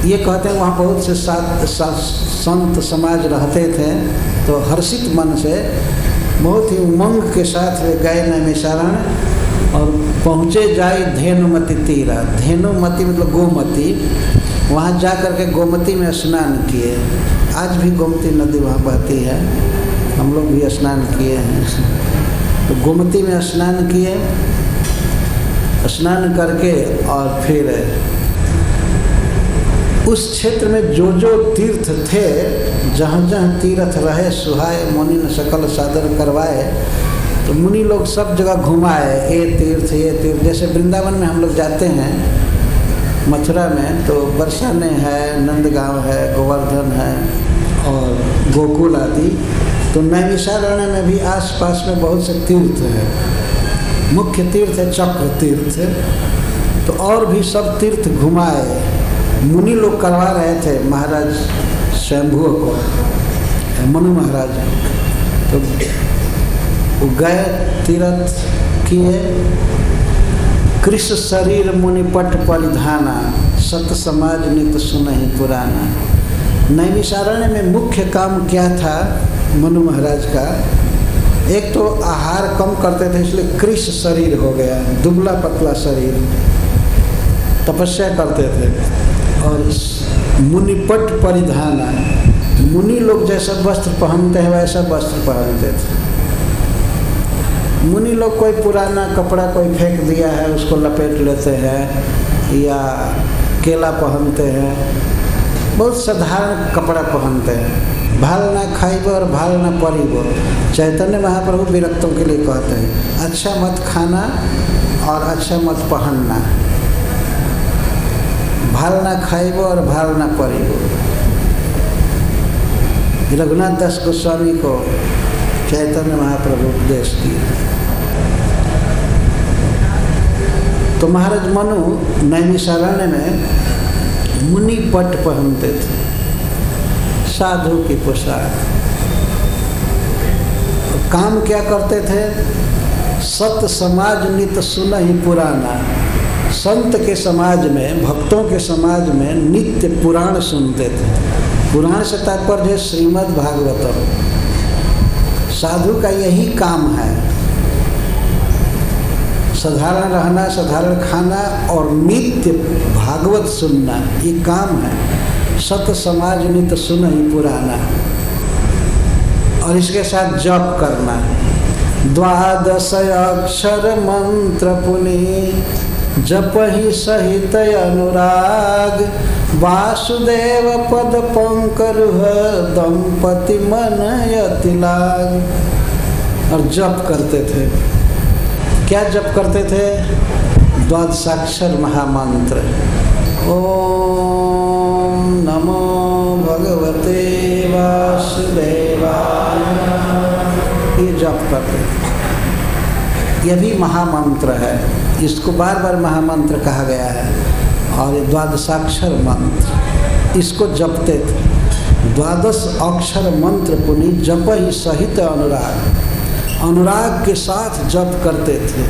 ये कहते हैं वहाँ बहुत से संत समाज रहते थे। तो हर्षित मन से, बहुत ही उमंग के साथ वे गए नैमिषारण्य और पहुँचे जाए धेनुमती तीरा। धेनुमती मतलब गोमती। वहाँ जा कर के गोमती में स्नान किए। आज भी गोमती नदी वहाँ बहती है, हम लोग भी स्नान किए हैं। तो गोमती में स्नान किए, स्नान करके और फिर उस क्षेत्र में जो जो तीर्थ थे, जहाँ जहाँ तीर्थ रहे, सुहाए मुनि ने सकल सादर करवाए। तो मुनि लोग सब जगह घुमाए, ये तीर्थ ये तीर्थ। जैसे वृंदावन में हम लोग जाते हैं, मथुरा में तो बरसाने है, नंदगांव है, गोवर्धन है और गोकुल आदि। तो नैमिषारण्य में भी आसपास में बहुत से तीर्थ है। मुख्य तीर्थ है चक्र तीर्थ। तो और भी सब तीर्थ घुमाए, मुनि लोग करवा रहे थे महाराज शंभु को, मनु महाराज। तो वो गए, तीर्थ किए। कृष्ण शरीर मुनिपट परिधाना, सत समाज नित सुनहि पुराना। नैमिषारण्य में मुख्य काम क्या था मनु महाराज का? एक तो आहार कम करते थे, इसलिए कृष्ण शरीर हो गया, दुबला पतला शरीर। तपस्या करते थे। और मुनिपट परिधाना, मुनि लोग जैसा वस्त्र पहनते हैं वैसा वस्त्र पहनते थे। मुनि लोग कोई पुराना कपड़ा कोई फेंक दिया है उसको लपेट लेते हैं, या केला पहनते हैं, बहुत साधारण कपड़ा पहनते हैं। भाल ना खाइबो और भाल ना परिबो, चैतन्य महाप्रभु विरक्तों के लिए कहते हैं, अच्छा मत खाना और अच्छा मत पहनना। भाल ना खाइबो और भाल ना परिबो। रघुनाथ दास गोस्वामी को चैतन्य महाप्रभु उपदेश दिए। तो महाराज मनु नैमिषारण्य में मुनि पट पहनते थे, साधु की पोशाक। काम क्या करते थे? सत समाज नित सुनहि पुराना। संत के समाज में, भक्तों के समाज में नित्य पुराण सुनते थे। पुराण से तात्पर्य है श्रीमद् भागवतम। साधु का यही काम है, साधारण रहना, साधारण खाना और नित्य भागवत सुनना, ये काम है। सत समाज नित सुन ही पुराना, और इसके साथ जप करना। 12 अक्षर मंत्र पुनि जप ही सहित अनुराग, वासुदेव पद पंकरुह दंपति मन यति लाग। और जप करते थे। क्या जप करते थे? 12 महामंत्र। ओम नमो भगवते वासुदेवाय, ये जप करते थे। यह भी महामंत्र है, इसको बार बार महामंत्र कहा गया है। और ये 12 मंत्र, इसको जपते थे। 12 अक्षर मंत्र पुनि जप ही सहित अनुराग, अनुराग के साथ जप करते थे।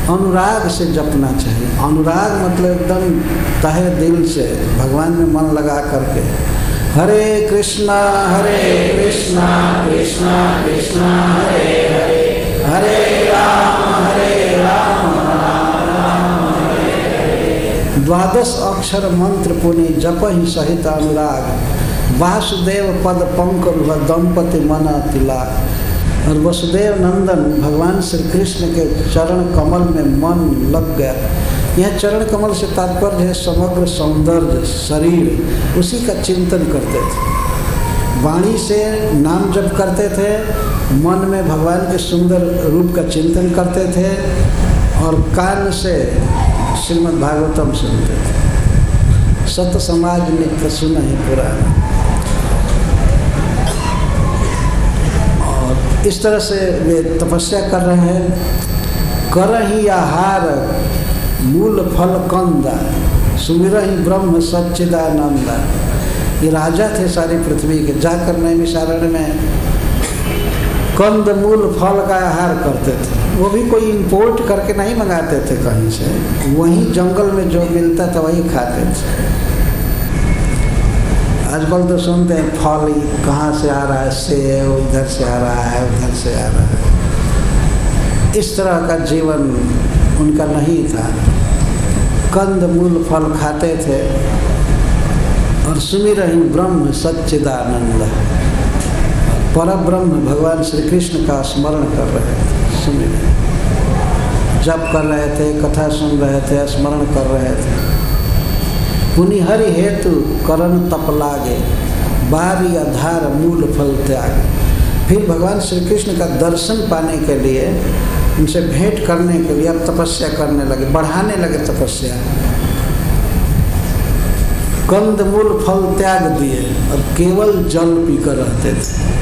अनुराग से जपना चाहिए। अनुराग मतलब एकदम तहे दिल से भगवान में मन लगा करके। हरे कृष्णा कृष्णा कृष्णा हरे हरे, हरे राम राम राम हरे। 12 अक्षर मंत्र पुनि जप ही सहित अनुराग, वासुदेव पद पंकरुह दंपति मन तिलाक। और वसुदेव नंदन भगवान श्री कृष्ण के चरण कमल में मन लग गया। यह चरण कमल से तात्पर्य है समग्र सौंदर्य शरीर, उसी का चिंतन करते थे। वाणी से नाम जप करते थे, मन में भगवान के सुंदर रूप का चिंतन करते थे, और कान से श्रीमद् भागवतम सुनते थे। सत समाज नित्य सुन ही पुराना। इस तरह से वे तपस्या कर रहे हैं। करही आहार मूल फल कंदा, सुमिरहि ब्रह्म सच्चिदानंदा। ये राजा थे सारी पृथ्वी के। जाकर नैमिषारण्य में कंद मूल फल का आहार करते थे। वो भी कोई इंपोर्ट करके नहीं मंगाते थे कहीं से, वहीं जंगल में जो मिलता था वही खाते थे। आजकल तो सुनते हैं फल कहाँ से आ रहा है, सेब इधर से आ रहा है, उधर से आ रहा है। इस तरह का जीवन उनका नहीं था। कंद मूल फल खाते थे और सुमिरहि ब्रह्म सच्चिदानंद, परब्रह्म भगवान श्री कृष्ण का स्मरण कर रहे थे। सुमिर जप कर रहे थे, कथा सुन रहे थे, स्मरण कर रहे थे। पुनि हरि हेतु करन तप लागे, बारी आधार मूल फल त्याग। फिर भगवान श्री कृष्ण का दर्शन पाने के लिए, उनसे भेंट करने के लिए अब तपस्या करने लगे, बढ़ाने लगे तपस्या। कंद मूल फल त्याग दिए और केवल जल पीकर रहते थे।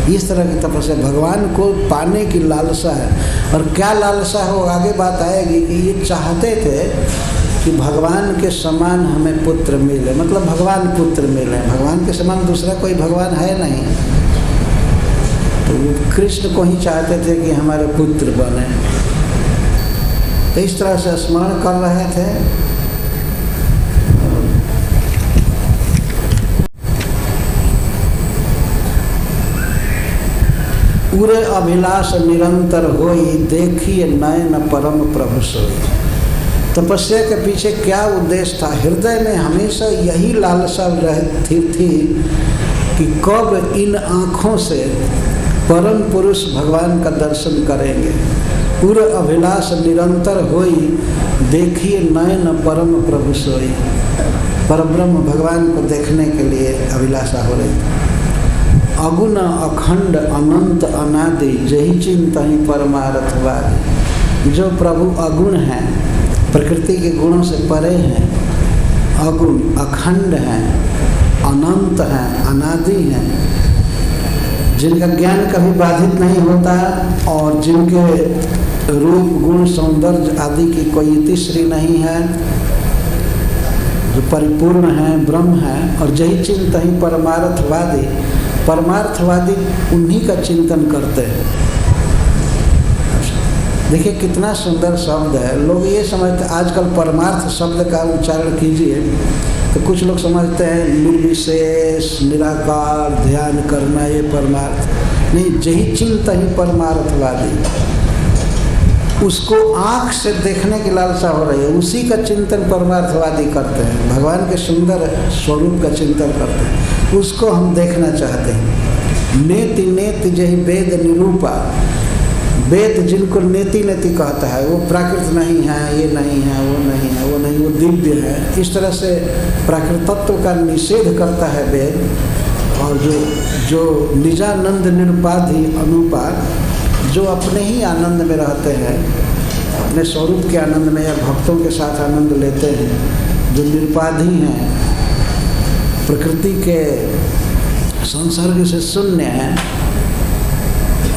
इस तरह की तपस्या, भगवान को पाने की लालसा है। और क्या लालसा है वो आगे बात आएगी कि ये चाहते थे कि भगवान के समान हमें पुत्र मिले, मतलब भगवान पुत्र मिले। भगवान के समान दूसरा कोई भगवान है नहीं, तो कृष्ण को ही चाहते थे कि हमारे पुत्र बने। तो इस तरह से स्मरण कर रहे थे। पूरे अभिलाष निरंतर होई, देखिए नयन परम प्रभु सोई। तपस्या के पीछे क्या उद्देश्य था? हृदय में हमेशा यही लालसा रहती थी कि कब इन आँखों से परम पुरुष भगवान का दर्शन करेंगे। पूरे अभिलाष निरंतर होई, देखिए नयन परम प्रभु सोई। परब्रह्म भगवान को देखने के लिए अभिलाषा हो रही थी। अगुण अखंड अनंत अनादि, जही चिंता ही परमार्थवादी। जो प्रभु अगुण हैं, प्रकृति के गुणों से परे हैं, अगुण अखंड हैं, अनंत हैं, अनादि हैं, जिनका ज्ञान कभी बाधित नहीं होता और जिनके रूप गुण सौंदर्य आदि की कोई इतिश्री नहीं है, जो परिपूर्ण हैं, ब्रह्म हैं। और जही चिंता ही परमार्थवादी, परमार्थवादी उन्हीं का चिंतन करते हैं। देखिए कितना सुंदर शब्द है। लोग ये समझते, आजकल परमार्थ शब्द का उच्चारण कीजिए तो कुछ लोग समझते हैं निर्विशेष निराकार ध्यान करना ये परमार्थ नहीं, जही चिंता ही परमार्थवादी। उसको आँख से देखने की लालसा हो रही है, उसी का चिंतन परमार्थवादी करते हैं, भगवान के सुंदर स्वरूप का चिंतन करते हैं, उसको हम देखना चाहते हैं। नेति नेति जही वेद निरूपा, वेद जिनको नेति नेति कहता है वो प्राकृत नहीं है, ये नहीं है, वो नहीं है, वो नहीं, वो दिव्य है, इस तरह से प्राकृतत्व का निषेध करता है वेद। और जो निजानंद निरुपाधि अनुपा, जो अपने ही आनंद में रहते हैं, अपने स्वरूप के आनंद में या भक्तों के साथ आनंद लेते हैं, जो निरुपाधि हैं, प्रकृति के संसर्ग से शून्य हैं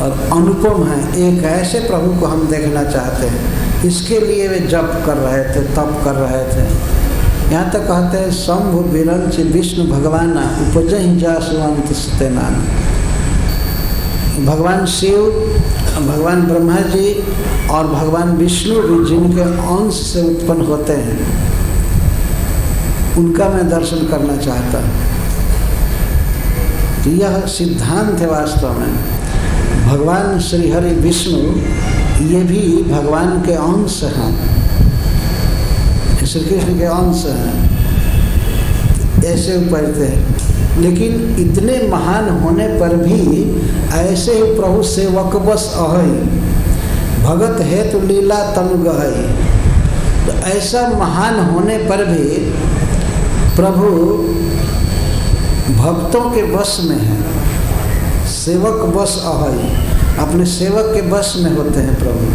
और अनुपम हैं, एक ऐसे प्रभु को हम देखना चाहते हैं। इसके लिए वे जप कर रहे थे, तप कर रहे थे। यहाँ तक कहते हैं शंभु विरंच विष्णु भगवाना उपजहि जासुवंत सत्यनान। भगवान शिव, भगवान ब्रह्मा जी और भगवान विष्णु भी जिनके अंश से उत्पन्न होते हैं, उनका मैं दर्शन करना चाहता हूँ। तो यह सिद्धांत है वास्तव में। भगवान श्री हरि विष्णु ये भी भगवान के अंश हैं, श्री कृष्ण के अंश हैं, ऐसे उपजते हैं। लेकिन इतने महान होने पर भी ऐसे ही प्रभु सेवक बस अहई, भगत है तो लीला तनु गहई। तो ऐसा महान होने पर भी प्रभु भक्तों के वश में है, सेवक बस अहई, अपने सेवक के वश में होते हैं प्रभु।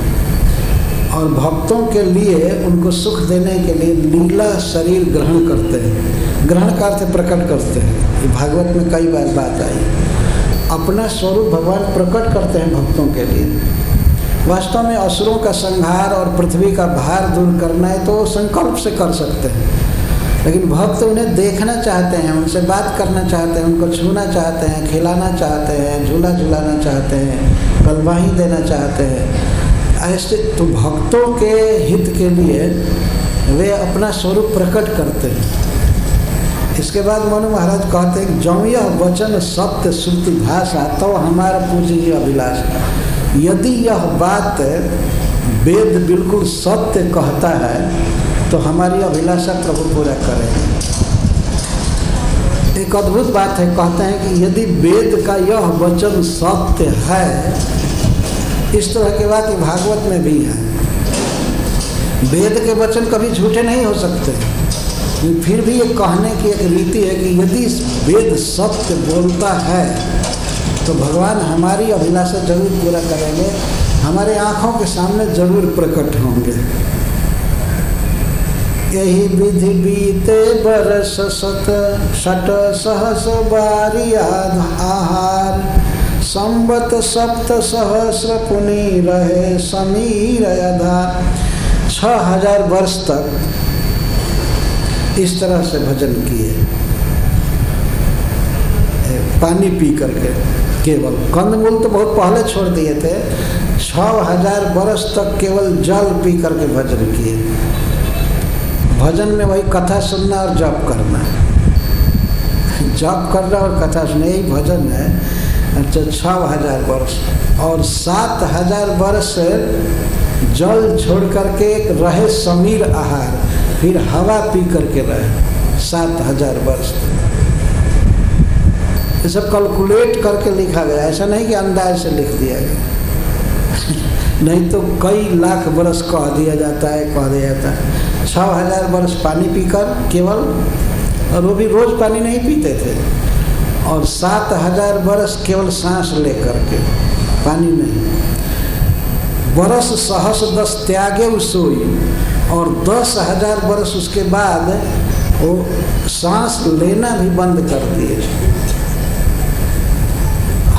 और भक्तों के लिए उनको सुख देने के लिए लीला शरीर ग्रहण करते हैं। ग्रहण का अर्थ प्रकट करते हैं, ये भागवत में कई बार बात आई। अपना स्वरूप भगवान प्रकट करते हैं भक्तों के लिए। वास्तव में असुरों का संहार और पृथ्वी का भार दूर करना है तो संकल्प से कर सकते हैं, लेकिन भक्त उन्हें देखना चाहते हैं, उनसे बात करना चाहते हैं, उनको छूना चाहते हैं, खिलाना चाहते हैं, झूला झुलाना चाहते हैं, कलवाही देना चाहते हैं। ऐसे तो भक्तों के हित के लिए वे अपना स्वरूप प्रकट करते हैं। इसके बाद मनु महाराज कहते हैं जौ यह वचन सत्य श्रुति भाषा तो हमारा पूज्य ही अभिलाष। यदि यह बात वेद बिल्कुल सत्य कहता है तो हमारी अभिलाषा प्रभु पूरा करें। एक अद्भुत बात है, कहते हैं कि यदि वेद का यह वचन सत्य है, इस तरह की बात भागवत में भी है। वेद के वचन कभी झूठे नहीं हो सकते, फिर भी ये कहने की एक रीति है कि यदि वेद सत्य बोलता है तो भगवान हमारी अभिलाषा जरूर पूरा करेंगे, हमारे आँखों के सामने जरूर प्रकट होंगे। यही विधि बीते बरस शत सहस बारी आहार, संवत सप्त सहस्र पुनि रहे समीर आधार। 6000 वर्ष तक इस तरह से भजन किए, पानी पी करके, केवल कंदमूल तो बहुत पहले छोड़ दिए थे। 6000 वर्ष तक केवल जल पी करके भजन किए। भजन में वही कथा सुनना और जप करना, जप करना और कथा सुनना, यही भजन है। अच्छा, 6000 वर्ष और 7000 वर्ष जल छोड़ करके रहे समीर आहार, फिर हवा पी करके रहे 7000 वर्ष। ये सब कैलकुलेट करके लिखा गया, ऐसा नहीं कि अंदाज से लिख दिया गया। नहीं तो कई लाख वर्ष कह दिया जाता है। 6000 वर्ष पानी पीकर केवल, और वो भी रोज पानी नहीं पीते थे। और 7000 वर्ष केवल सांस लेकर के, पानी नहीं। वर्ष सहस 10 त्यागे सोई, और 10,000 वर्ष उसके बाद वो सांस लेना भी बंद कर दिए,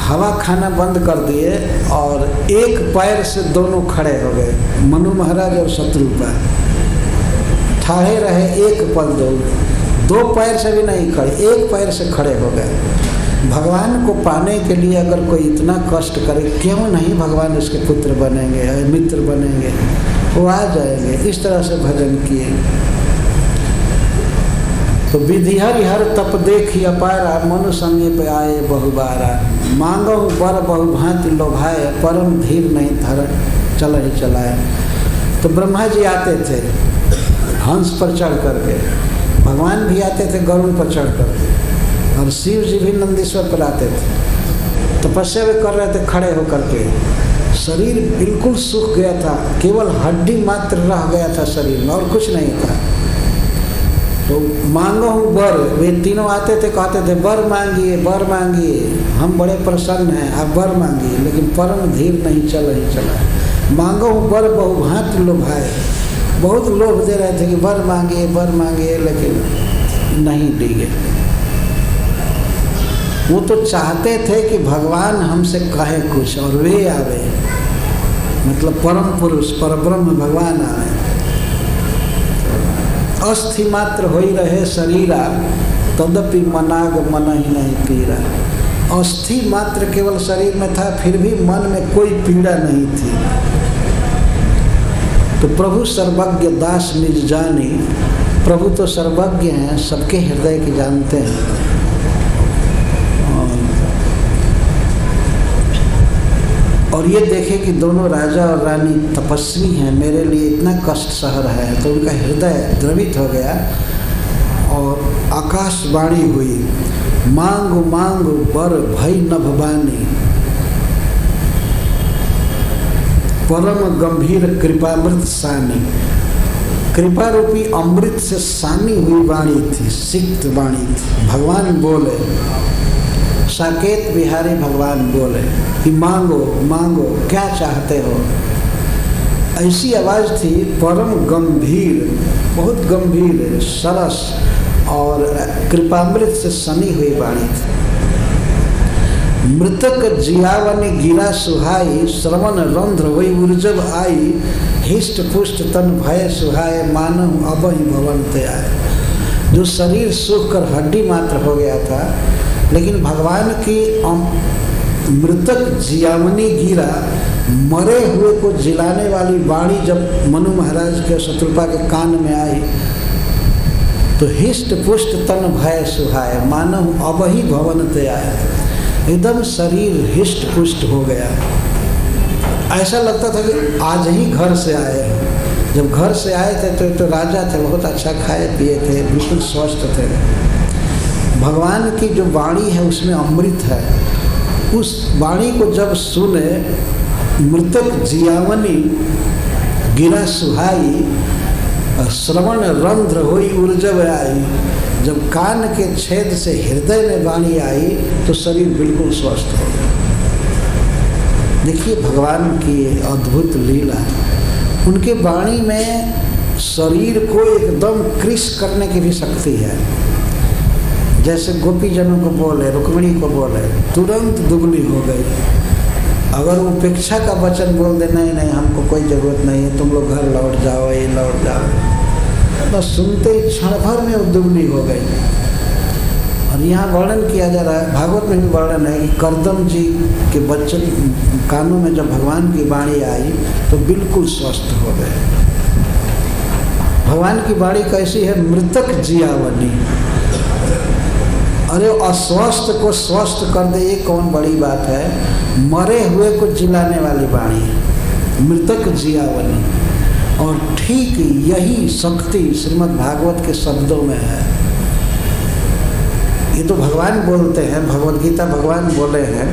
हवा खाना बंद कर दिए, और एक पैर से दोनों खड़े हो गए। मनु महाराज और शत्रुपा ठाड़े रहे एक पल, दो पैर से भी नहीं खड़े, एक पैर से खड़े हो गए। भगवान को पाने के लिए अगर कोई इतना कष्ट करे, क्यों नहीं भगवान उसके पुत्र बनेंगे, मित्र बनेंगे, वो आ जाएंगे। इस तरह से भजन किए। तो विधि हरिहर तप देखी अपारा, मनु समीप आए बहुबारा। मांगो बर बहुभांति लोभाए, परम धीर नहीं धर चल ही चलाए। तो ब्रह्मा जी आते थे हंस पर चढ़ करके, भगवान भी आते थे गरुड़ पर चढ़ करके, और शिव जी भी नंदीश्वर पर आते थे। तपस्या भी कर रहे थे खड़े होकर के, शरीर बिल्कुल सूख गया था, केवल हड्डी मात्र रह गया था शरीर में और कुछ नहीं था। तो मांगो हूँ वर, वे तीनों आते थे कहते थे वर मांगिए वर मांगिए, हम बड़े प्रसन्न हैं आप वर मांगिए, लेकिन परम धीर नहीं चल ही चला। मांगो हूँ वर बहुभांति लोभाए, बहुत लोभ दे रहे थे कि वर मांगिए, लेकिन नहीं दिए। वो तो चाहते थे कि भगवान हमसे कहे कुछ और वे आवे, मतलब परम पुरुष परब्रह्म भगवान आवे। अस्थि मात्र हो ही रहे शरीरा, तदपि मनाग मन ही नहीं पीरा। अस्थि मात्र केवल शरीर में था, फिर भी मन में कोई पीड़ा नहीं थी। तो प्रभु सर्वज्ञ दास निज जानी, प्रभु तो सर्वज्ञ हैं, सबके हृदय की जानते हैं। और ये देखे कि दोनों राजा और रानी तपस्वी हैं, मेरे लिए इतना कष्ट सह रहे हैं, तो उनका हृदय द्रवित हो गया और आकाशवाणी हुई, मांग मांग बर भई नभवानी, परम गंभीर कृपामृत सानी। कृपा रूपी अमृत से सानी हुई वाणी थी, सिक्त वाणी थी। भगवान बोले, साकेत बिहारी भगवान बोले कि मांगो मांगो क्या चाहते हो। ऐसी आवाज़ थी, परम गंभीर, बहुत गंभीर सरस और कृपामृत से सनी हुई वाणी थी। मृतक जियावनी गिरा सुहाई, श्रवण रंध्र वही ऊर्जब आई, हिष्ट पुष्ट तन भय सुहाए, मानव अब ही भवन ते आए। जो शरीर सूख कर हड्डी मात्र हो गया था, लेकिन भगवान की मृतक जियावनी गिरा, मरे हुए को जिलाने वाली वाणी जब मनु महाराज के शत्रुपा के कान में आई, तो हिष्ट पुष्ट तन भय सुहाए, मानव अब ही भवन ते आए। एकदम शरीर हिष्ट पुष्ट हो गया, ऐसा लगता था कि आज ही घर से आए हैं। जब घर से आए थे तो राजा थे, बहुत अच्छा खाए पिए थे, बिल्कुल स्वस्थ थे। भगवान की जो वाणी है उसमें अमृत है। उस वाणी को जब सुने, मृतक जियावनी गिरा सुहाई, श्रवण रंध्र हुई ऊर्जब आई। जब कान के छेद से हृदय में वाणी आई तो शरीर बिल्कुल स्वस्थ हो गया। देखिए भगवान की अद्भुत लीला, उनके वाणी में शरीर को एकदम कृश करने की भी शक्ति है। जैसे गोपी जनों को बोले, रुक्मिणी को बोले, तुरंत दुगनी हो गई। अगर वो उपेक्षा का वचन बोल दे, नहीं नहीं हमको कोई ज़रूरत नहीं है, तुम लोग घर लौट जाओ, ये लौट जाओ, बस सुनते ही क्षण भर में वो दुगनी हो गई। और यहाँ वर्णन किया जा रहा है, भागवत में भी वर्णन है कि करदम जी के बच्चन कानों में जब भगवान की वाणी आई तो बिल्कुल स्वस्थ हो गए। भगवान की वाणी कैसी है? मृतक जियावनी। अरे अस्वस्थ को स्वस्थ कर दे, ये कौन बड़ी बात है। मरे हुए को जिलाने वाली वाणी है, मृतक जियावनी। और ठीक यही शक्ति श्रीमद् भागवत के शब्दों में है। ये तो भगवान बोलते हैं, भगवद गीता भगवान बोले हैं,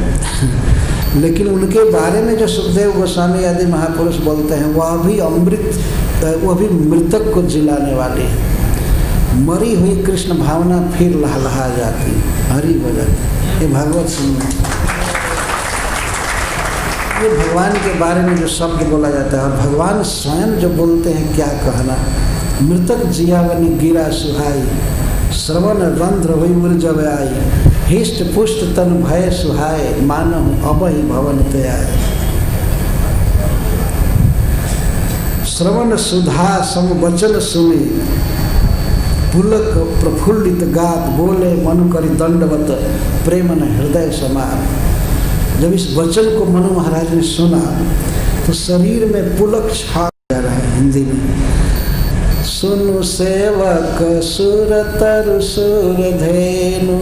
लेकिन उनके बारे में जो सुखदेव गोस्वामी आदि महापुरुष बोलते हैं वह भी अमृत, वह भी मृतक को जिलाने वाली है। मरी हुई कृष्ण भावना फिर लहलहा जाती, हरी हो जाती। ये भागवत सुनना, ये भगवान के बारे में जो शब्द बोला जाता है, और भगवान स्वयं जो बोलते हैं क्या कहना। मृतक जियावनी गिरा सुहाई, श्रवण रंध्र हुई ऊर्जब आई, हिष्ट पुष्ट तन भय सुहाए, मानव अब ही भवन ते आए। श्रवण सुधा सम वचन सुनी, पुलक प्रफुल्लित गात, बोले मनु करि दंडवत, प्रेमन हृदय समान। जब इस वचन को मनु महाराज ने सुना तो शरीर में पुलक छा जा रहा है। हिंदी में सुनु सेवक सुर तरु सुर धेनु,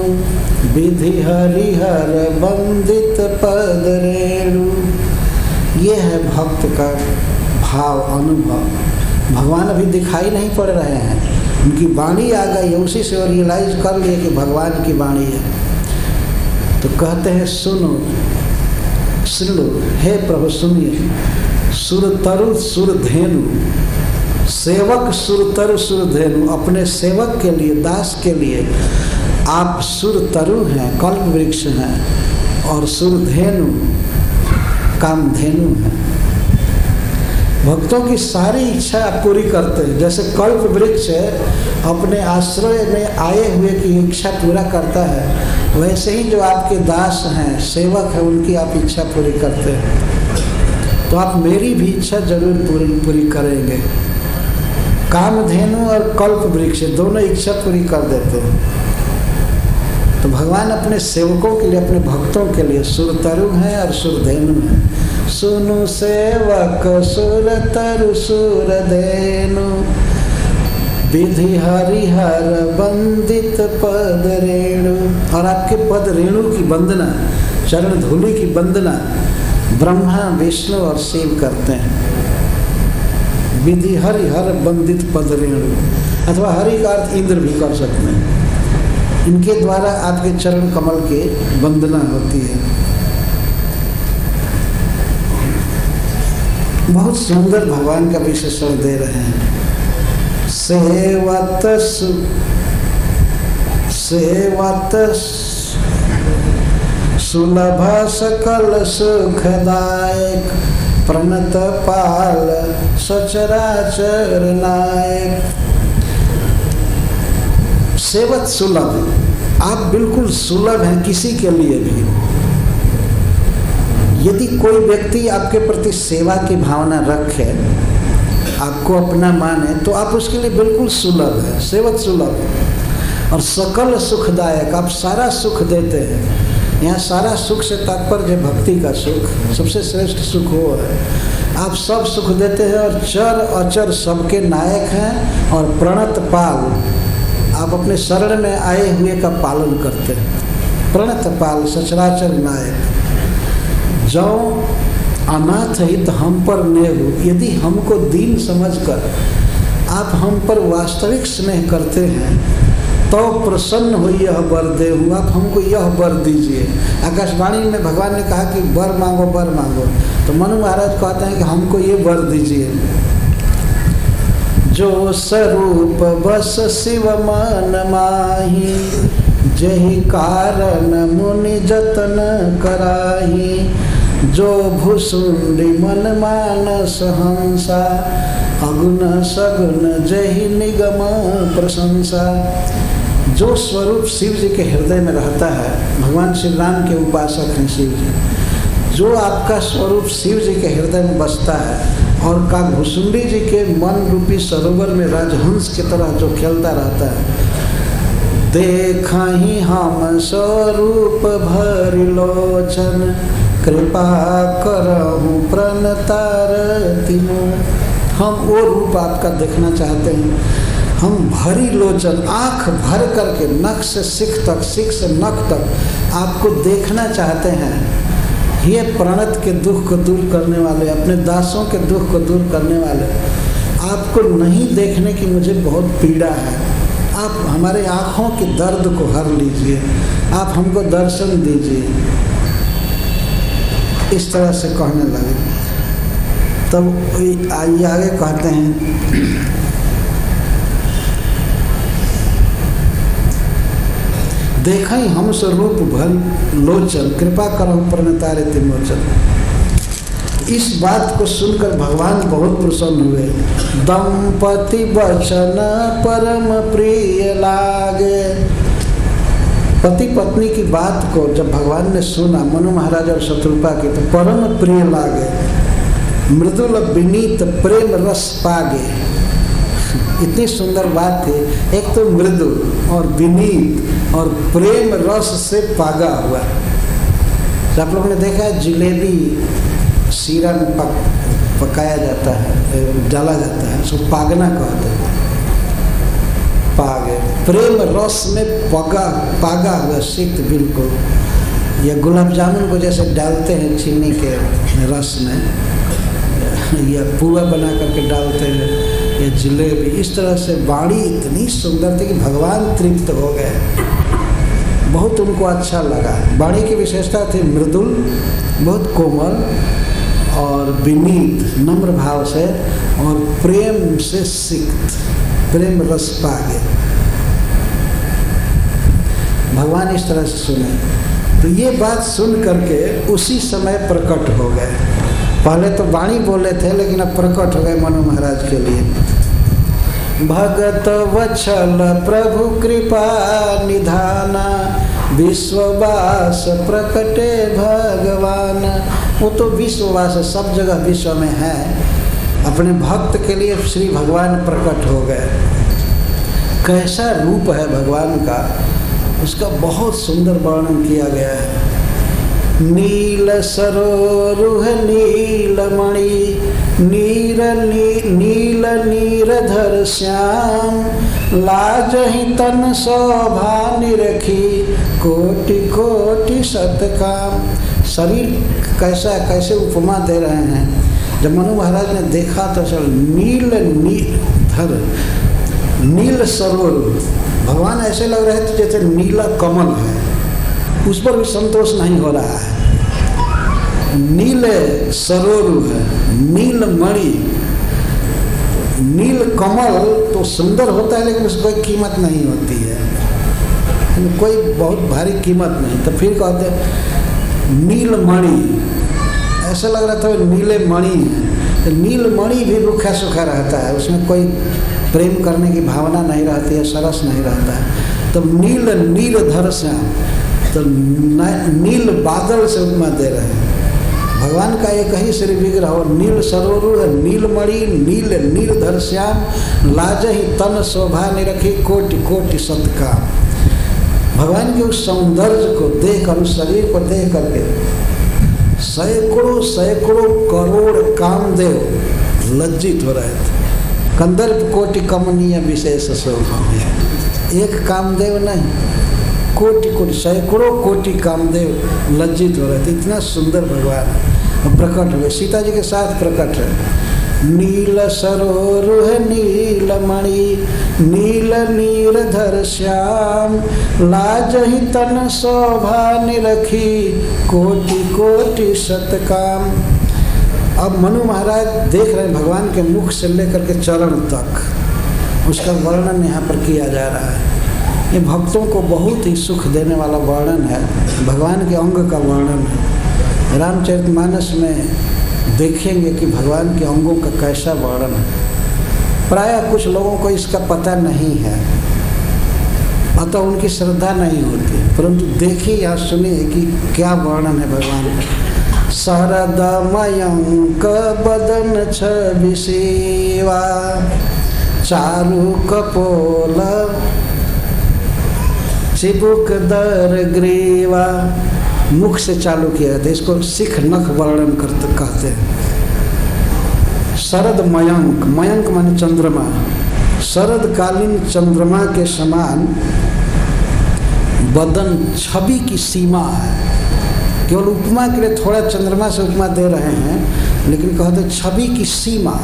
विधि हरिहर बंदित पद रेणु। ये है भक्त का भाव, अनुभव। भगवान अभी दिखाई नहीं पड़ रहे हैं, उनकी वाणी आ गई है, उसी से रियलाइज कर लिए कि भगवान की वाणी है। तो कहते हैं सुनो, सुन लो, हे प्रभु सुनिए। सुर तरु सुर धेनु, सेवक सुर तरु सुर धेनु, अपने सेवक के लिए, दास के लिए आप सुर तरु हैं, कल्प वृक्ष हैं, और सुर धेनु कामधेनु हैं। भक्तों की सारी इच्छा आप पूरी करते हैं। जैसे कल्प वृक्ष अपने आश्रय में आए हुए की इच्छा पूरा करता है, वैसे ही जो आपके दास हैं, सेवक हैं, उनकी आप इच्छा पूरी करते हैं। तो आप मेरी भी इच्छा जरूर पूरी करेंगे। कामधेनु और कल्प वृक्ष दोनों इच्छा पूरी कर देते हैं। तो भगवान अपने सेवकों के लिए, अपने भक्तों के लिए सुर तरु हैं और सुर धेनु हैं। सुनु सेवक सुर तरु सुर धेनु, विधि हरिहर बंदित पद रेणु। और आपके पद रेणु की वंदना, चरण धूलि की वंदना ब्रह्मा विष्णु और शिव करते हैं। विधि हरिहर बंदित पद रेणु, अथवा हरि का अर्थ इंद्र भी कर सकते हैं। इनके द्वारा आपके चरण कमल के वंदना होती है। बहुत सुंदर भगवान का विशेषण दे रहे हैं। सेवत सुलभ सकल सुखदायक, प्रणत पाल सचराचर नायक। सेवत सुलभ, आप बिल्कुल सुलभ हैं किसी के लिए भी। यदि कोई व्यक्ति आपके प्रति सेवा की भावना रखे, आपको अपना माने, तो आप उसके लिए बिल्कुल सुलभ है, सेवत सुलभ। और सकल सुखदायक, आप सारा सुख देते हैं। यहाँ सारा सुख से तात्पर्य भक्ति का सुख, सबसे श्रेष्ठ सुख वो है। आप सब सुख देते हैं और चर अचर सबके नायक हैं। और प्रणत पाल, आप अपने शरण में आए हुए का पालन करते हैं। प्रणत पाल सचराचर नायक। जो अनाथ हित हम पर नेहु, यदि हमको दीन समझकर आप हम पर वास्तविक स्नेह करते हैं, तो प्रसन्न हो यह वर देहु, आप हमको यह वर दीजिए। आकाशवाणी में भगवान ने कहा कि वर मांगो, वर मांगो। तो मनु महाराज कहते हैं कि हमको ये वर दीजिए। जो स्वरूप बस शिव मन माही, जहि कारण मुनि जतन कराही। जो भुसुंडी मन मानस हंसा, अगुन सगुन जहि निगम प्रशंसा। जो स्वरूप शिव जी के हृदय में रहता है, भगवान श्री राम के उपासक हैं शिव जी। जो आपका स्वरूप शिव जी के हृदय में बसता है और काकभुसुंडी जी के मन रूपी सरोवर में राजहंस की तरह जो खेलता रहता है, देखहि हम स्वरूप भरि लोचन, कृपा करहु प्रणतारति मोह। हम वो रूप आपका देखना चाहते हैं। हम भरी लोचन, आँख भर करके नख से सिख तक, सिख से नख तक आपको देखना चाहते हैं। ये प्रणत के दुख को दूर करने वाले, अपने दासों के दुख को दूर करने वाले, आपको नहीं देखने की मुझे बहुत पीड़ा है। आप हमारे आँखों के दर्द को हर लीजिए, आप हमको दर्शन दीजिए। इस तरह से कहने लगे। तब आइए आगे कहते हैं, देखई हम स्वरूप भर लोचन, कृपा करहु प्रणतारति मोचन। इस बात को सुनकर भगवान बहुत प्रसन्न हुए। दंपति वचन परम प्रिय लागे। पति पत्नी की बात को जब भगवान ने सुना, मनु महाराज और शत्रुपा की, तो परम प्रिय लागे। मृदुल विनीत प्रेम रस पागे। इतनी सुंदर बात थी। एक तो मृदु और विनीत और प्रेम रस से पागा हुआ। तो आप लोगों ने देखा है जिलेबी शीरा में पकाया जाता है, डाला जाता है, उसको पागना कहते हैं। पा गए, प्रेम रस में पागा हुआ सिक्त बिल्कुल। या गुलाब जामुन को जैसे डालते हैं चीनी के रस में, या पुआ बना करके डालते हैं, या जलेबी, इस तरह से वाणी इतनी सुंदर थी कि भगवान तृप्त हो गए, बहुत उनको अच्छा लगा। वाणी की विशेषता थी मृदुल, बहुत कोमल और विनीत, नम्र भाव से, और प्रेम से सिक्त, प्रेम रस पा गए। भगवान इस तरह से सुने, तो ये बात सुन करके उसी समय प्रकट हो गए। पहले तो वाणी बोले थे, लेकिन अब प्रकट हो गए मनु महाराज के लिए। भगत वत्सल प्रभु कृपा निधाना, विश्ववास प्रकटे भगवान। वो तो विश्ववास सब जगह विश्व में है, अपने भक्त के लिए श्री भगवान प्रकट हो गए। कैसा रूप है भगवान का, उसका बहुत सुंदर वर्णन किया गया है। नील सरोरुह नीलमणि, नील नीरधर श्याम, लाजहि तन शोभा निरखी, कोटि कोटि सतकाम। शरीर कैसा, कैसे उपमा दे रहे हैं। जब मनु महाराज ने देखा तो चल नीलधर, नील सरोवर, भगवान ऐसे लग रहे थे जैसे नीला कमल है, उस पर भी संतोष नहीं हो रहा है। नील सरोवर है, नील मणि, नील कमल तो सुंदर होता है, लेकिन उसकी कोई कीमत नहीं होती है, कोई बहुत भारी कीमत नहीं। तो फिर कहते नील मणि, ऐसा लग रहा था नीले मणि है। तो नील मणि भी रूखा सूखा रहता है, उसमें कोई प्रेम करने की भावना नहीं रहती है, सरस नहीं रहता है। तो नील नीरधर श्याम, तो नील बादल से उपमा दे रहे हैं। भगवान का एक ही श्री विग्रह हो, नील सरोवर, नीलमणि, नील नीरधर श्याम, लाजहि तन शोभा निरखी, कोटि कोटि सतकाम। भगवान के उस सौंदर्य को देख कर, उस शरीर को देख करके सैकड़ों सैकड़ों करोड़ कामदेव लज्जित हो रहे थे। कंदर्प कोटि कमनीय विशेष शोभा, एक कामदेव नहीं, कोटि कोटि सैकड़ों कोटि कामदेव लज्जित हो रहे थे। इतना सुंदर भगवान प्रकट हुए, सीता जी के साथ प्रकट है। नील सरोरुह नीलमणि, नील नीरधर श्याम, लाजहि तन शोभा निरखी, कोटि कोटि सतकाम। अब मनु महाराज देख रहे हैं भगवान के मुख से लेकर के चरण तक, उसका वर्णन यहाँ पर किया जा रहा है। ये भक्तों को बहुत ही सुख देने वाला वर्णन है, भगवान के अंग का वर्णन है। रामचरितमानस में देखेंगे कि भगवान के अंगों का कैसा वर्णन है। प्रायः कुछ लोगों को इसका पता नहीं है, अतः उनकी श्रद्धा नहीं होती, परंतु देखिए या सुनिए कि क्या वर्णन है भगवान का। शरदमयंक बदन छवि सेवा, चारु कपोल चिबुक दर ग्रीवा। मुख से चालू किया जाता है, इसको सिख नख वर्णन कहते हैं। शरद मयंक, मयंक माने चंद्रमा, शरदकालीन चंद्रमा के समान बदन, छवि की सीमा है। केवल उपमा के लिए थोड़ा चंद्रमा से उपमा दे रहे हैं, लेकिन कहते छवि की सीमा,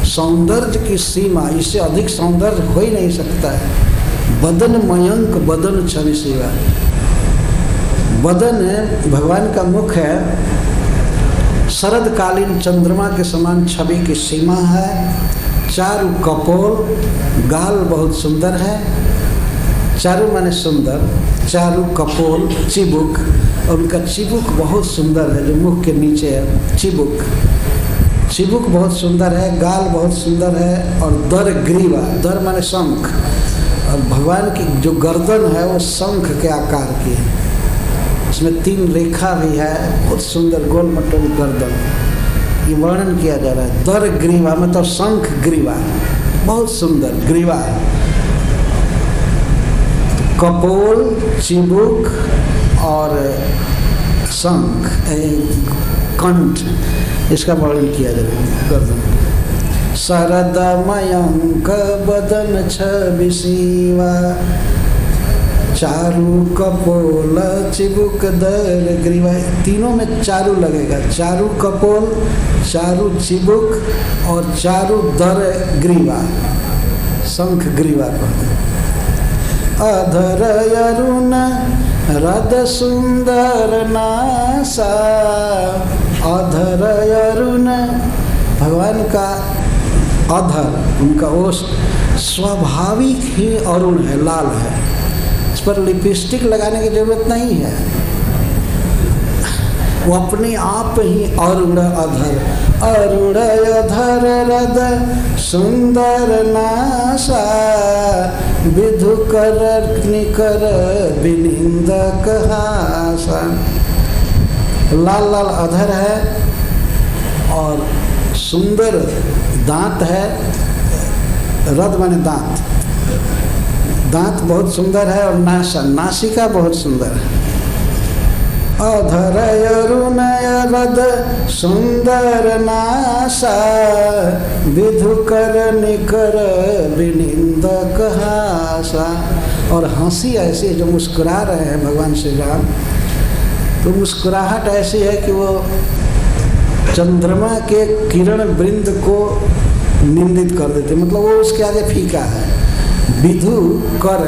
सौंदर्य की सीमा, इससे अधिक सौंदर्य हो ही नहीं सकता है। बदन मयंक बदन छवि सेवा। बदन भगवान का मुख है, शरदकालीन चंद्रमा के समान छवि की सीमा है। चारु कपोल, गाल बहुत सुंदर है, चारु माने सुंदर, चारु कपोल चिबुक, और उनका चिबुक बहुत सुंदर है, जो मुख के नीचे है चिबुक, चिबुक बहुत सुंदर है, गाल बहुत सुंदर है। और दर ग्रीवा, दर माने शंख, और भगवान की जो गर्दन है वो शंख के आकार की है, उसमें 3 रेखा भी है, बहुत सुंदर गोल मटोल गर्दन। ये वर्णन किया जा रहा है। दर ग्रीवा मतलब शंख ग्रीवा, बहुत सुंदर ग्रीवा। कपोल, चिबुक और शंख, कंठ, इसका वर्णन किया जा रहा है गर्दन। शरद मयंक बदन छवि शिवा, चारु कपोल चिबुक दर ग्रीवा। तीनों में चारु लगेगा, चारु कपोल, चारु चिबुक और चारु दर ग्रीवा, शंख ग्रीवा कहते। अधर अरुण रद सुंदर नासा, अधर अरुण भगवान का अधर, उनका ओष्ठ स्वाभाविक ही अरुण है, लाल है, इस पर लिपस्टिक लगाने की जरूरत नहीं है, वो अपने आप ही अरुण अधर, अरुण अधर रद सुंदर नासा, विधु कर निकर विनिंदक हासा। लाल लाल अधर है और सुंदर दांत है, रद माने दांत, दांत बहुत सुंदर है, और नासा, नासिका बहुत सुंदर है। अधर अरुण रद सुंदर नासा, विधु कर निकर विनिंदक हासा। और हंसी ऐसी जो मुस्कुरा रहे हैं भगवान श्री राम, तो मुस्कुराहट ऐसी है कि वो चंद्रमा के किरण वृंद को निंदित कर देते, मतलब वो उसके आगे फीका है। विधु कर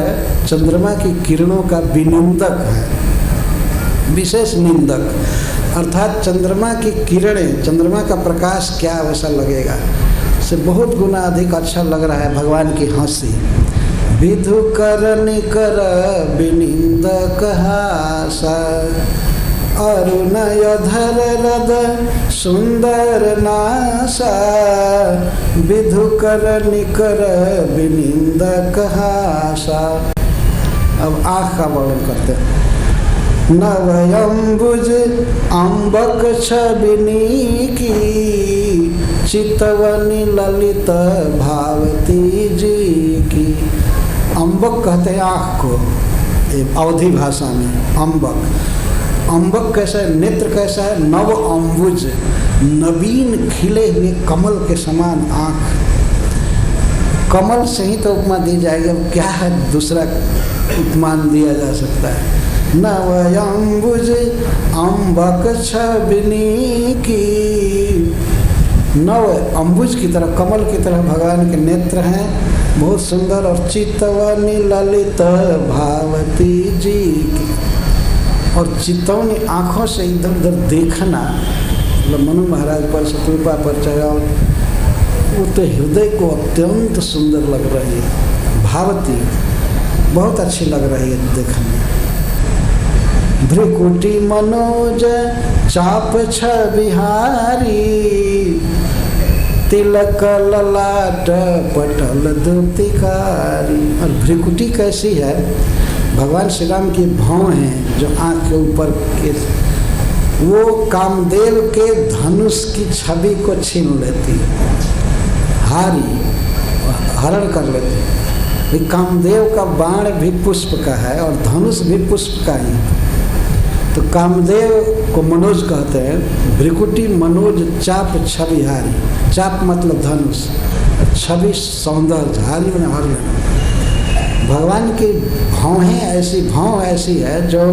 चंद्रमा की किरणों का विनिंदक है, विशेष निंदक, अर्थात चंद्रमा की किरणें, चंद्रमा का प्रकाश क्या वैसा लगेगा, से बहुत गुना अधिक अच्छा लग रहा है भगवान की हंसी। विधु कर निकर विनिंदक हासा, अरुण अधर रद सुंदर नासा, विधु कर निकर विनिंदक हासा। अब आँख का वर्णन करते हैं। नवयंबुज अम्बक छबिनी की, चितवनी ललित भावती जी की। अम्बक कहते हैं आँख को, अवधी भाषा में अम्बक। अम्बक कैसा है, नेत्र कैसा है, नव अम्बुज, नवीन खिले हुए कमल के समान आँख। कमल से ही तो उपमा दी जाएगी, अब क्या है दूसरा उपमान दिया जा सकता है। नवयंबुज अम्बक छबिनी की, नव अम्बुज की तरह, कमल की तरह भगवान के नेत्र हैं, बहुत सुंदर। और चितवनी ललित भावती जी की, और चितवनी आँखों से इधर उधर देखना, मतलब मनु महाराज पर, शत्रुपा पर चढ़ा, वो तो हृदय को अत्यंत सुंदर लग रही है, भावती बहुत अच्छी लग रही है देखने। भ्रिकुटी मनोज चाप छबिहारी, तिलक ललाट पटल दुतिकारी। और भ्रिकुटी कैसी है, भगवान श्री राम की भौं हैं जो आँख के ऊपर के, वो कामदेव के धनुष की छवि को छीन लेती है, हारी हरण कर लेती है। कामदेव का बाण भी पुष्प का है और धनुष भी पुष्प का ही, तो कामदेव को मनोज कहते हैं। भ्रिकुटी मनोज चाप छविहारी, चाप मतलब धनुष, छवि सौंदर्य, हारी में हर लेना। भगवान की भौं ऐसी है जो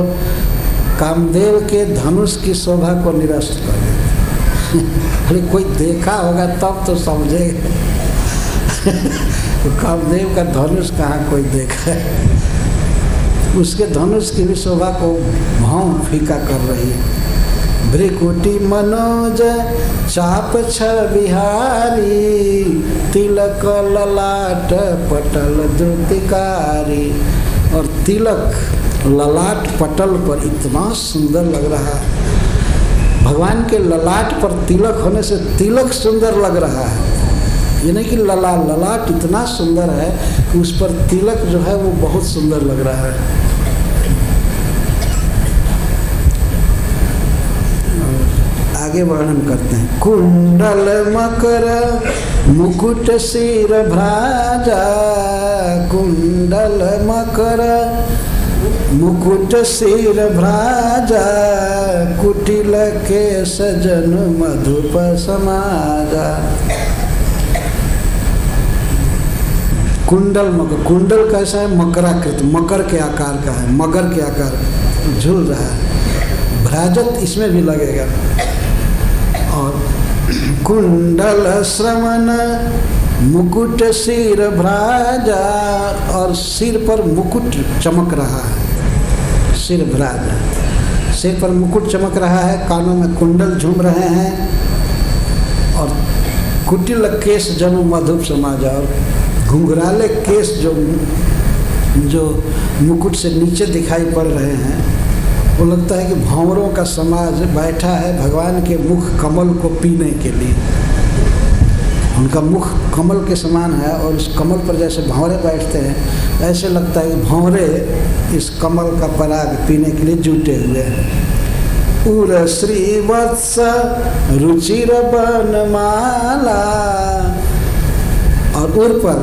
कामदेव के धनुष की शोभा को निरस्त कर देती। अरे कोई देखा होगा तब तो समझेगा। तो कामदेव का धनुष कहाँ कोई देखा है, उसके धनुष की भी शोभा को भौं फीका कर रही है। भ्रिकुटी मनोज चाप छबिहारी, तिलक ललाट पटल द्रुतिकारी। और तिलक ललाट पटल पर इतना सुंदर लग रहा है, भगवान के ललाट पर तिलक होने से तिलक सुंदर लग रहा है। ये नहीं कि ललाट इतना सुंदर है कि उस पर तिलक जो है वो बहुत सुंदर लग रहा है। आगे वर्णन करते हैं। कुंडल मकर मुकुट सिर भ्राजा, कुंडल मकर मुकुट सिर भ्राजा, कुटिल के सजन मधुप समाजा। कुंडल मकर, कुंडल कैसा है? मकराकृत, मकर के आकार का है, मगर के आकार का झूल रहा है। भ्राजत इसमें भी लगेगा। और कुंडल श्रवण मुकुट सिर भ्राजा, और सिर पर मुकुट चमक रहा है, सिर भ्राजा, सिर पर मुकुट चमक रहा है, कानों में कुंडल झूम रहे हैं, और कुटिल केश जनु मधुप समाजा, और घुंघराले केश जो मुकुट से नीचे दिखाई पड़ रहे हैं, वो लगता है कि भंवरों का समाज बैठा है भगवान के मुख कमल को पीने के लिए। उनका मुख कमल के समान है, और उस कमल पर जैसे भंवरे बैठते हैं, ऐसे लगता है कि भंवरे इस कमल का पराग पीने के लिए जुटे हुए हैं। उर श्रीवत्स रुचिर बनमाला, और उर पर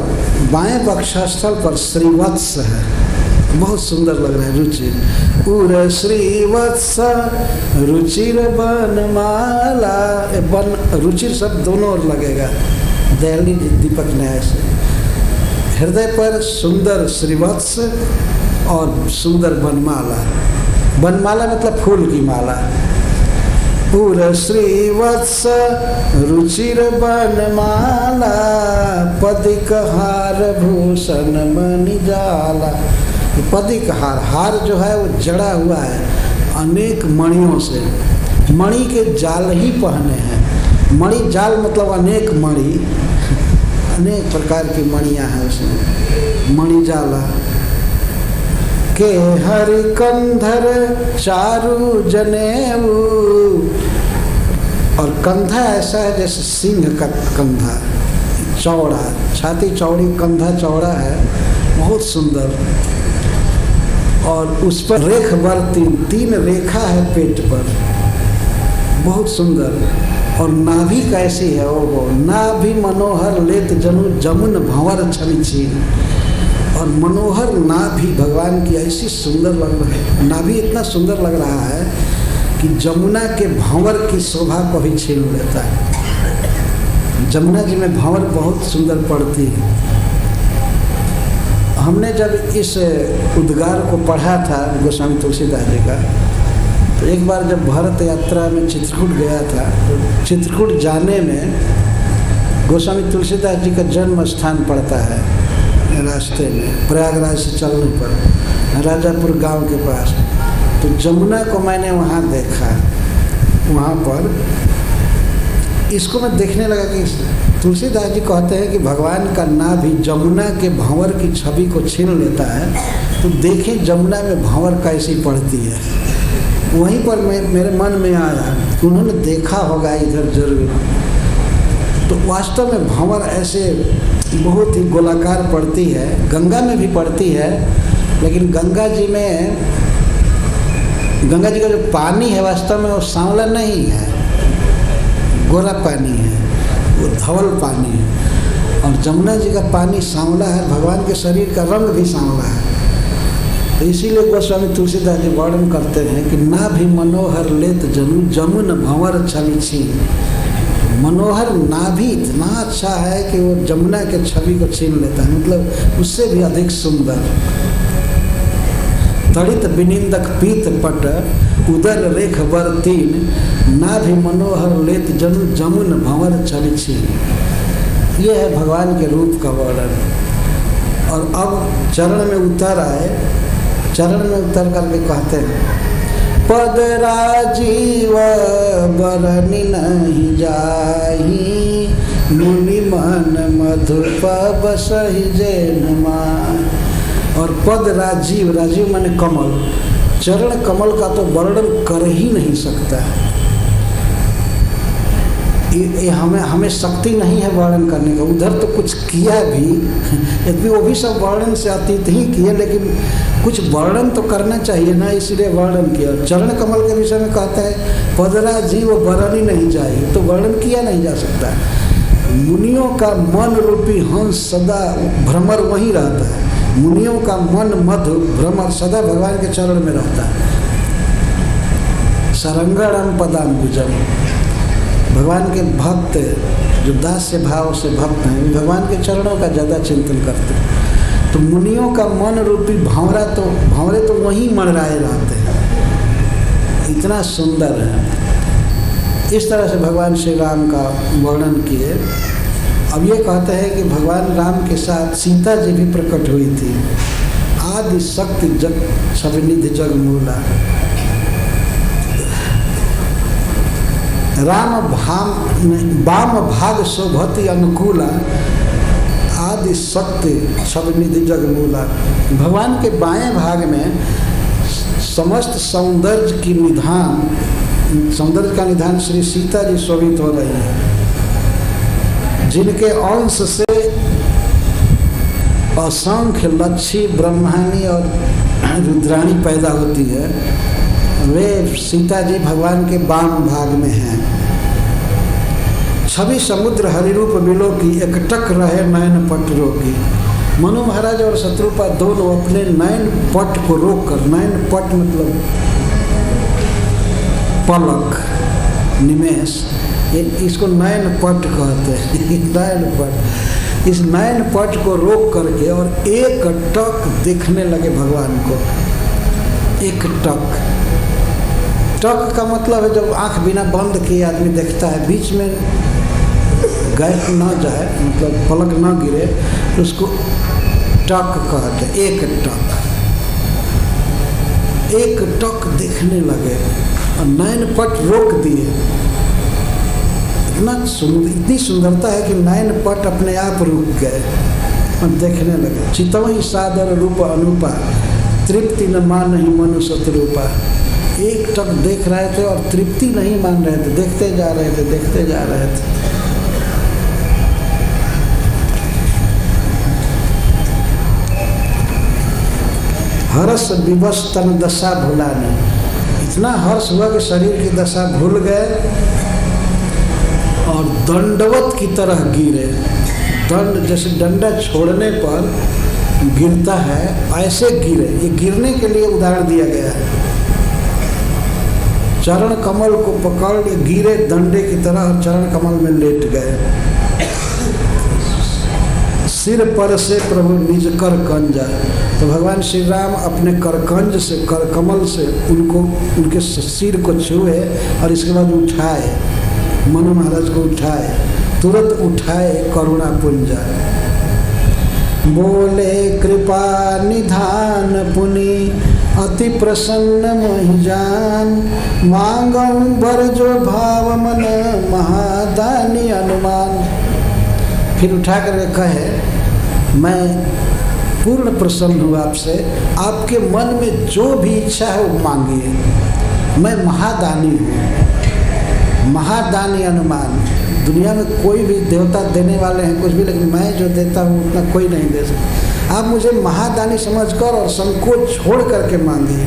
बाएं वक्षस्थल पर श्रीवत्स है, बहुत सुंदर लग रहा है रुचि। उर श्रीवत्स रुचिर बनमाला, बन रुचिर सब दोनों ओर लगेगा, दयाली दीपक न्याय से। हृदय पर सुंदर श्रीवत्स और सुंदर बनमाला, बनमाला मतलब फूल की माला। उर श्रीवत्स रुचिर बनमाला, पदिक हार भूषण मणिजाला। पदिक हार, हार जो है वो जड़ा हुआ है अनेक मणियों से, मणि के जाल ही पहने हैं। मणि जाल मतलब अनेक मणि, अनेक प्रकार की मणियाँ हैं उसमें, मणिजाला। के हरि कंधर चारु जनेऊ, और कंधा ऐसा है जैसे सिंह का कंधा, चौड़ा, छाती चौड़ी, कंधा चौड़ा है, बहुत सुंदर। और उस पर रेख बर तीन रेखा है पेट पर, बहुत सुंदर। और नाभि कैसी है? वो नाभि मनोहर लेत जनु जमुन भंवर छलिछी, और मनोहर नाभि भगवान की ऐसी सुंदर लग रही है, नाभि इतना सुंदर लग रहा है कि जमुना के भंवर की शोभा को भी छीन लेता है। जमुना जी में भंवर बहुत सुंदर पड़ती है। हमने जब इस उद्गार को पढ़ा था गोस्वामी तुलसीदास जी का, तो एक बार जब भारत यात्रा में चित्रकूट गया था, तो चित्रकूट जाने में गोस्वामी तुलसीदास जी का जन्म स्थान पड़ता है रास्ते में, प्रयागराज से चलने पर राजापुर गांव के पास। तो जमुना को मैंने वहाँ देखा, वहाँ पर इसको मैं देखने लगा कि तुलसीदास जी कहते हैं कि भगवान का नाभि जमुना के भंवर की छवि को छीन लेता है, तो देखें जमुना में भंवर कैसी पड़ती है। वहीं पर मेरे मन में आया कि उन्होंने देखा होगा इधर जरूर। तो वास्तव में भंवर ऐसे बहुत ही गोलाकार पड़ती है, गंगा में भी पड़ती है, लेकिन गंगा जी का जो पानी है वास्तव में वो सांवला नहीं है, गोरा पानी है, वो धवल पानी है। और जमुना जी का पानी सांवला है, भगवान के शरीर का रंग भी सांवला है। तो इसीलिए गोस्वामी तुलसीदास जी वर्णन करते हैं कि नाभि मनोहर लेत जनु जमुन भंवर छलिछी। मनोहर नाभि इतना अच्छा है कि वो जमुना के छवि को छीन लेता है, मतलब उससे भी अधिक सुंदर। तड़ित विनिंदक पीत पट उदर रेख बर तीन, नाभि मनोहर लेत जनु जमुन भंवर छलिछी। ये है भगवान के रूप का वर्णन। और अब चरण में उतर आए, चरण में उतर करके कहते हैं पद राजीव बरनि नहीं जाही, मुनि मन मधुप बसहि जेन मान। और पद राजीव, राजीव माने कमल, चरण कमल का तो वर्णन कर ही नहीं सकता। ये हमें शक्ति नहीं है वर्णन करने का। उधर तो कुछ किया भी, यदि वो भी सब वर्णन से अतीत ही किए, लेकिन कुछ वर्णन तो करना चाहिए ना, इसलिए वर्णन किया। चरण कमल के विषय में कहता है पदरा जीव बरनी नहीं चाहिए, तो वर्णन किया नहीं जा सकता। मुनियों का मन रूपी हंस सदा भ्रमर वहीं रहता है। मुनियों का मन मधु भ्रमर सदा भगवान के चरण में रहता है। सरंगणम पदाम्बुजम, भगवान के भक्त जो दास्य भाव से भक्त हैं, भगवान के चरणों का ज़्यादा चिंतन करते हैं। तो मुनियों का मन रूपी भंवरे तो वहीं मंडराए रहते हैं, इतना सुंदर है। इस तरह से भगवान श्री राम का वर्णन किए। अब ये कहते हैं कि भगवान राम के साथ सीता जी भी प्रकट हुई थी। आदि शक्ति जग सविनिधि जग मूला, वाम भाग शोभति अनुकूला, आदि शक्ति सविनिधि जग मूला। भगवान के बाएं भाग में समस्त सौंदर्य का निधान श्री सीता जी शोभित हो रही है, जिनके अंश से असंख्य लक्ष्मी ब्रह्माणी और रुद्राणी पैदा होती है। वे सीता जी भगवान के वाम भाग में हैं। छवि समुद्र हरिरूप बिलो की, एकटक रहे नयन पट रोकी। मनु महाराज और शत्रुपा दोनों अपने नयन पट को रोककर, नयन पट मतलब पलक, निमेष, इसको नयन पट कहते हैं। नयन पट, इस नयन पट को रोक करके और एक टक देखने लगे भगवान को। एक टक, टक का मतलब है जब आंख बिना बंद किए आदमी देखता है, बीच में गैप न जाए, मतलब पलक न गिरे, तो उसको टक कहते हैं। एक टक देखने लगे और नयन पट रोक दिए। इतनी सुंदरता है कि नयन पट अपने आप रुक गए और देखने लगे। चितवही सादर रूप अनुपा, तृप्ति न मान नहीं मनु शत्रुपा। एक टक देख रहे थे और तृप्ति नहीं मान रहे थे, देखते जा रहे थे, देखते जा रहे थे। हर्ष विवश तन दशा भुलाने, इतना हर्ष हुआ कि शरीर की दशा भूल गए और दंडवत की तरह गिरे। दंड जैसे डंडा छोड़ने पर गिरता है, ऐसे गिरे। ये गिरने के लिए उदाहरण दिया गया है। चरण कमल को पकड़ गिरे दंडे की तरह और चरण कमल में लेट गए। सिर पर से प्रभु निज कर कंजा, तो भगवान श्री राम अपने करकंज से, कर कमल से उनके सिर को छुए और इसके बाद उठाए, मनु महाराज को उठाए, तुरंत उठाए करुणा पुंजा। बोले कृपा निधान पुनि, अति प्रसन्न मोहि जान। मांगऊं बर जो भाव मन, महादानी अनुमान। फिर उठा कर कहे, मैं पूर्ण प्रसन्न हूँ आपसे, आपके मन में जो भी इच्छा है वो मांगिए। मैं महादानी हूँ, महादानी अनुमान। दुनिया में कोई भी देवता देने वाले हैं कुछ भी, लेकिन मैं जो देता हूँ उतना कोई नहीं दे सकता। आप मुझे महादानी समझकर और संकोच छोड़ करके मांगिए।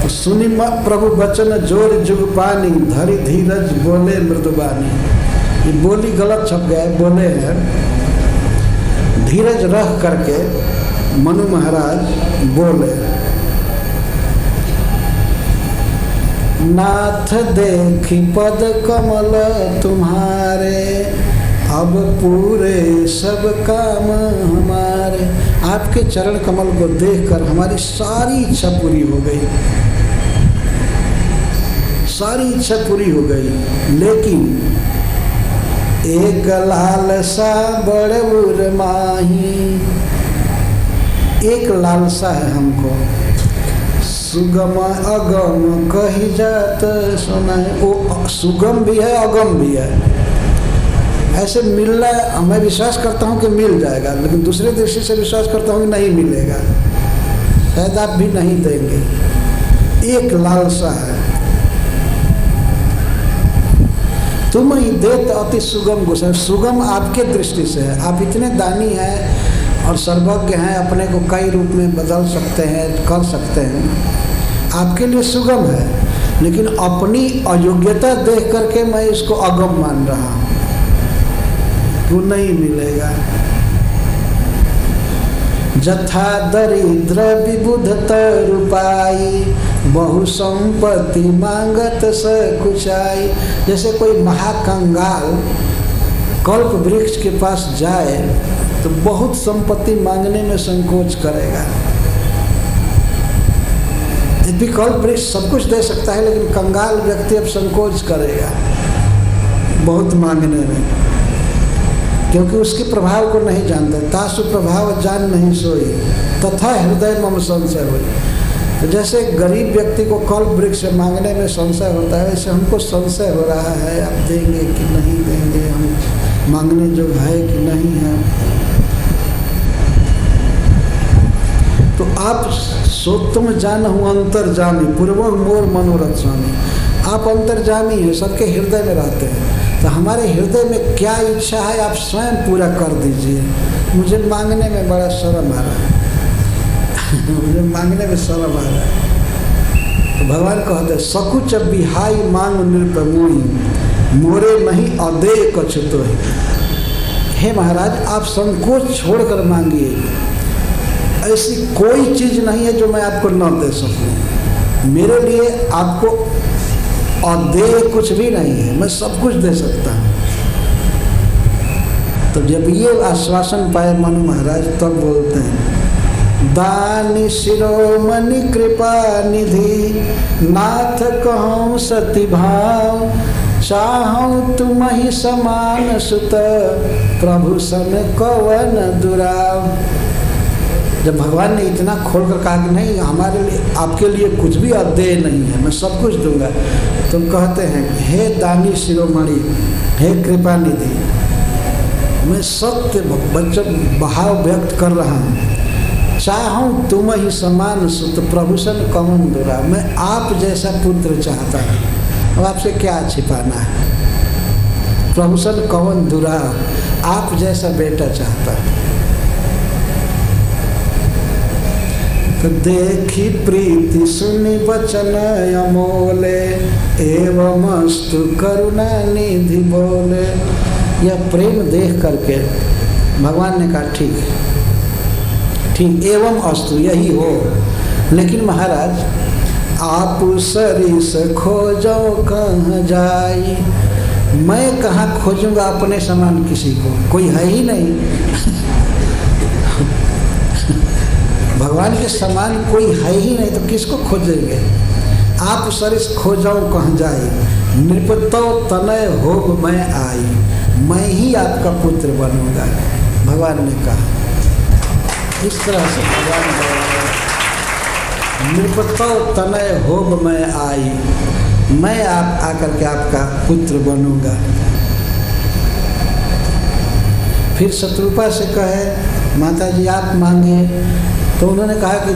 तो सुनी प्रभु बचन जोर जुग पानी, धरि धीरज बोले मृदुबानी। ये बोली गलत छप गया है, बोले हैं धीरज रह करके मनु महाराज बोले। नाथ देखी पद कमल तुम्हारे, अब पूरे सब काम हमारे। आपके चरण कमल को देखकर हमारी सारी इच्छा पूरी हो गई, सारी इच्छा पूरी हो गई। लेकिन एक लालसा बड़ उर माही, एक लालसा है हमको, सुगम अगम कही जात सुना है। वो सुगम भी है अगम भी है। ऐसे मिलना मैं विश्वास करता हूँ कि मिल जाएगा, लेकिन दूसरे दृष्टि से विश्वास करता हूँ कि नहीं मिलेगा, शायद आप भी नहीं देंगे। एक लालसा है, तुम ही देत अति सुगम गुस्सा। सुगम आपके दृष्टि से है, आप इतने दानी हैं और सर्वज्ञ हैं, अपने को कई रूप में बदल सकते हैं, कर सकते हैं, आपके लिए सुगम है। लेकिन अपनी अयोग्यता देख करके मैं इसको अगम मान रहा हूँ, वो नहीं मिलेगा। जथा दरिद्र विबुध तरुपाई, बहु संपत्ति मांगत सकुचाई। जैसे कोई महाकंगाल कल्प वृक्ष के पास जाए तो बहुत संपत्ति मांगने में संकोच करेगा। यदि कल्प वृक्ष सब कुछ दे सकता है, लेकिन कंगाल व्यक्ति अब संकोच करेगा बहुत मांगने में, क्योंकि उसके प्रभाव को नहीं जानता। तासु प्रभाव जान नहीं सोई, तथा हृदय मम संशय हुई। तो जैसे गरीब व्यक्ति को कल्प वृक्ष से मांगने में संशय होता है, वैसे हमको संशय हो रहा है, आप देंगे कि नहीं देंगे, हम मांगने जो है कि नहीं है। तो आप सो तुम जानहु अंतर्जामी, पूर्वक मोर मनोरथ स्वामी। आप अंतर्जामी हैं, सबके हृदय में रहते हैं। तो हमारे हृदय में क्या इच्छा है आप स्वयं पूरा कर दीजिए। मुझे मांगने में बड़ा शर्म आ रहा है मुझे मांगने में शर्म आ रहा है। तो भगवान कहते सकुच बिहाई मांग नृपमोई, मोरे नहीं अदेय कछुतो। हे महाराज, आप संकोच छोड़कर मांगिए। ऐसी कोई चीज़ नहीं है जो मैं आपको न दे सकूं। मेरे लिए आपको अदेय कुछ भी नहीं है, मैं सब कुछ दे सकता हूँ। तो जब ये आश्वासन पाए मनु महाराज, तब बोलते हैं दानी शिरोमणि कृपा निधि, नाथ कहूँ सती भाव, चाहूँ तुम ही समान सुत, प्रभु सन कवन दुराव। जब भगवान ने इतना खोल कर कहा कि नहीं, हमारे लिए आपके लिए कुछ भी अदेय नहीं है, मैं सब कुछ दूंगा, तो कहते हैं हे दानी शिरोमणि, हे कृपा निधि, मैं सत्य वचन भाव व्यक्त कर रहा हूँ। चाहूँ तुम ही समान सुत, प्रभुषण कवन दुरा। मैं आप जैसा पुत्र चाहता हूँ। अब आपसे क्या छिपाना है। प्रभुषण कवन दुरा, आप जैसा बेटा चाहता हूँ। देखी प्रीति सुनि वचन अमोले, एवं अस्तु करुणा निधि बोले। यह प्रेम देख करके भगवान ने कहा ठीक है, ठीक, एवं अस्तु, यही हो। लेकिन महाराज, आप सरिस खोजो कहाँ जाई, मैं कहाँ खोजूंगा अपने समान किसी को, कोई है ही नहीं भगवान के समान कोई है ही नहीं, तो किसको खोजेंगे। आप सरिस खोजाओ कहाँ जाए, नृपतो तनय होग मैं आई, मैं ही आपका पुत्र बनूंगा। भगवान ने कहा इस तरह से, भगवान नृपतो तनय होग मैं आई, मैं आप आकर के आपका पुत्र बनूंगा। फिर शत्रुपा से कहे माता जी आप मांगे, तो उन्होंने कहा कि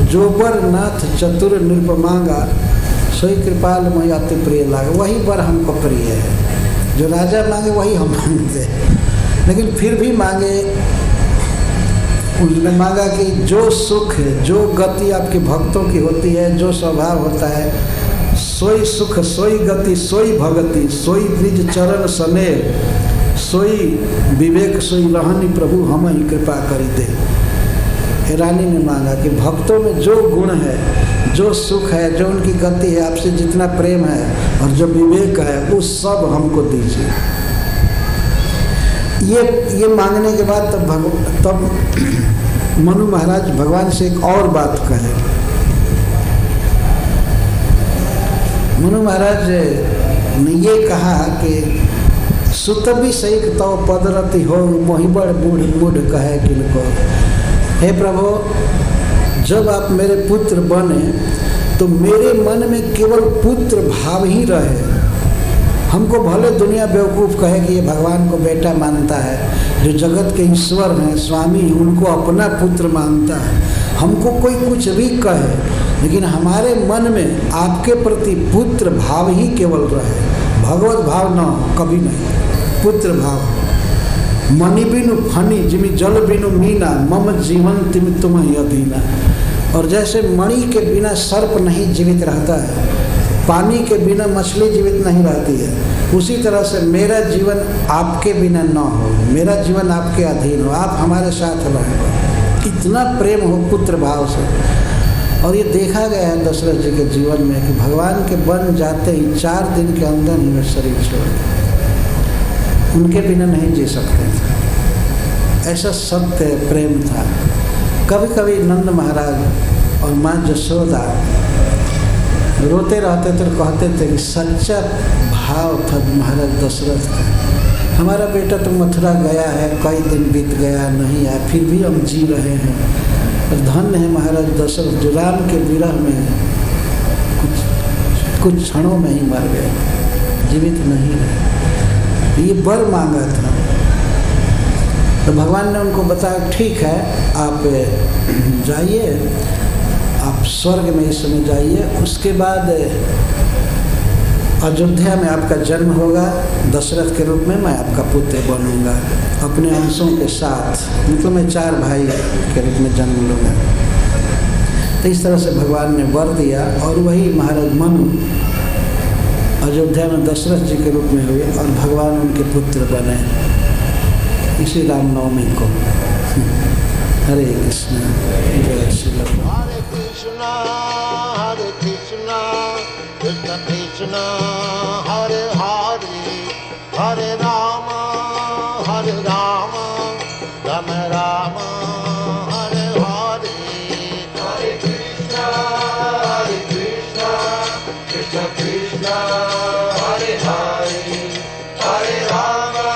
जो बर नाथ चतुर नृप मांगा, सोई कृपाल मैं अति प्रिय लागे। वही बर हमको प्रिय है, जो राजा मांगे वही हम मांगते हैं। लेकिन फिर भी मांगे, उन्होंने मांगा कि जो सुख, जो गति आपके भक्तों की होती है, जो स्वभाव होता है, सोई सुख सोई गति सोई भगति, सोई द्विज चरण सनेह, सोई विवेक सोई रहनी, प्रभु हम ही कृपा करी दे। रानी ने मांगा कि भक्तों में जो गुण है, जो सुख है, जो उनकी गति है, आपसे जितना प्रेम है और जो विवेक है, वो सब हमको दीजिए। ये मांगने के बाद तब मनु महाराज भगवान से एक और बात कहे। मनु महाराज ने ये कहा कि सुत भी सही तो पदरति हो, मोहिबड़ बूढ़ बूढ़ कहे किनको। हे प्रभु, जब आप मेरे पुत्र बने तो मेरे मन में केवल पुत्र भाव ही रहे। हमको भले दुनिया बेवकूफ़ कहे कि ये भगवान को बेटा मानता है, जो जगत के ईश्वर हैं, स्वामी, उनको अपना पुत्र मानता है, हमको कोई कुछ भी कहे, लेकिन हमारे मन में आपके प्रति पुत्र भाव ही केवल रहे, भगवत भाव न कभी नहीं, पुत्र भाव। मणि बिनु फनी जिमि जल बिनु मीना, मम जीवन तिमि तुम ही अधीना। और जैसे मणि के बिना सर्प नहीं जीवित रहता है, पानी के बिना मछली जीवित नहीं रहती है, उसी तरह से मेरा जीवन आपके बिना न हो, मेरा जीवन आपके अधीन हो, आप हमारे साथ रहें। इतना प्रेम हो पुत्र भाव से। और ये देखा गया है दशरथ जी के जीवन में कि भगवान के बन जाते ही 4 दिन के अंदर ही वे शरीर छोड़ दिए, उनके बिना नहीं जी सकते थे। ऐसा सत्य प्रेम था। कभी कभी नंद महाराज और माँ जसोदा रोते रहते थे, कहते थे कि सच्चा भाव था महाराज दशरथ का, हमारा बेटा तो मथुरा गया है, कई दिन बीत गया नहीं आया, फिर भी हम जी रहे हैं। और धन्य है महाराज दशरथ जो राम के विरह में कुछ क्षणों में ही मर गए, जीवित नहीं रहे। ये वर मांगा था तो भगवान ने उनको बताया ठीक है आप जाइए, आप स्वर्ग में इस समय जाइए, उसके बाद अयोध्या में आपका जन्म होगा, दशरथ के रूप में मैं आपका पुत्र बनूंगा अपने अंशों के साथ, मतलब मैं 4 भाई के रूप में जन्म लूँगा। तो इस तरह से भगवान ने वर दिया और वही महाराज मनु अयोध्या में दशरथ जी के रूप में हुए और भगवान उनके पुत्र बने इसी रामनवमी को। हरे कृष्ण जय Shri Ram. Hare Krishna, Krishna Krishna, Hare Hare, Hare Rama, Rama Rama, Hare Hare. Hare Krishna, Krishna Krishna, Hare Hare, Hare Rama,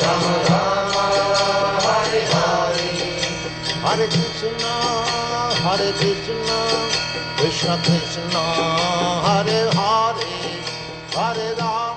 Rama Rama, Hare Hare. Hare Krishna, Krishna Krishna, Hare Hare, Hare Rama.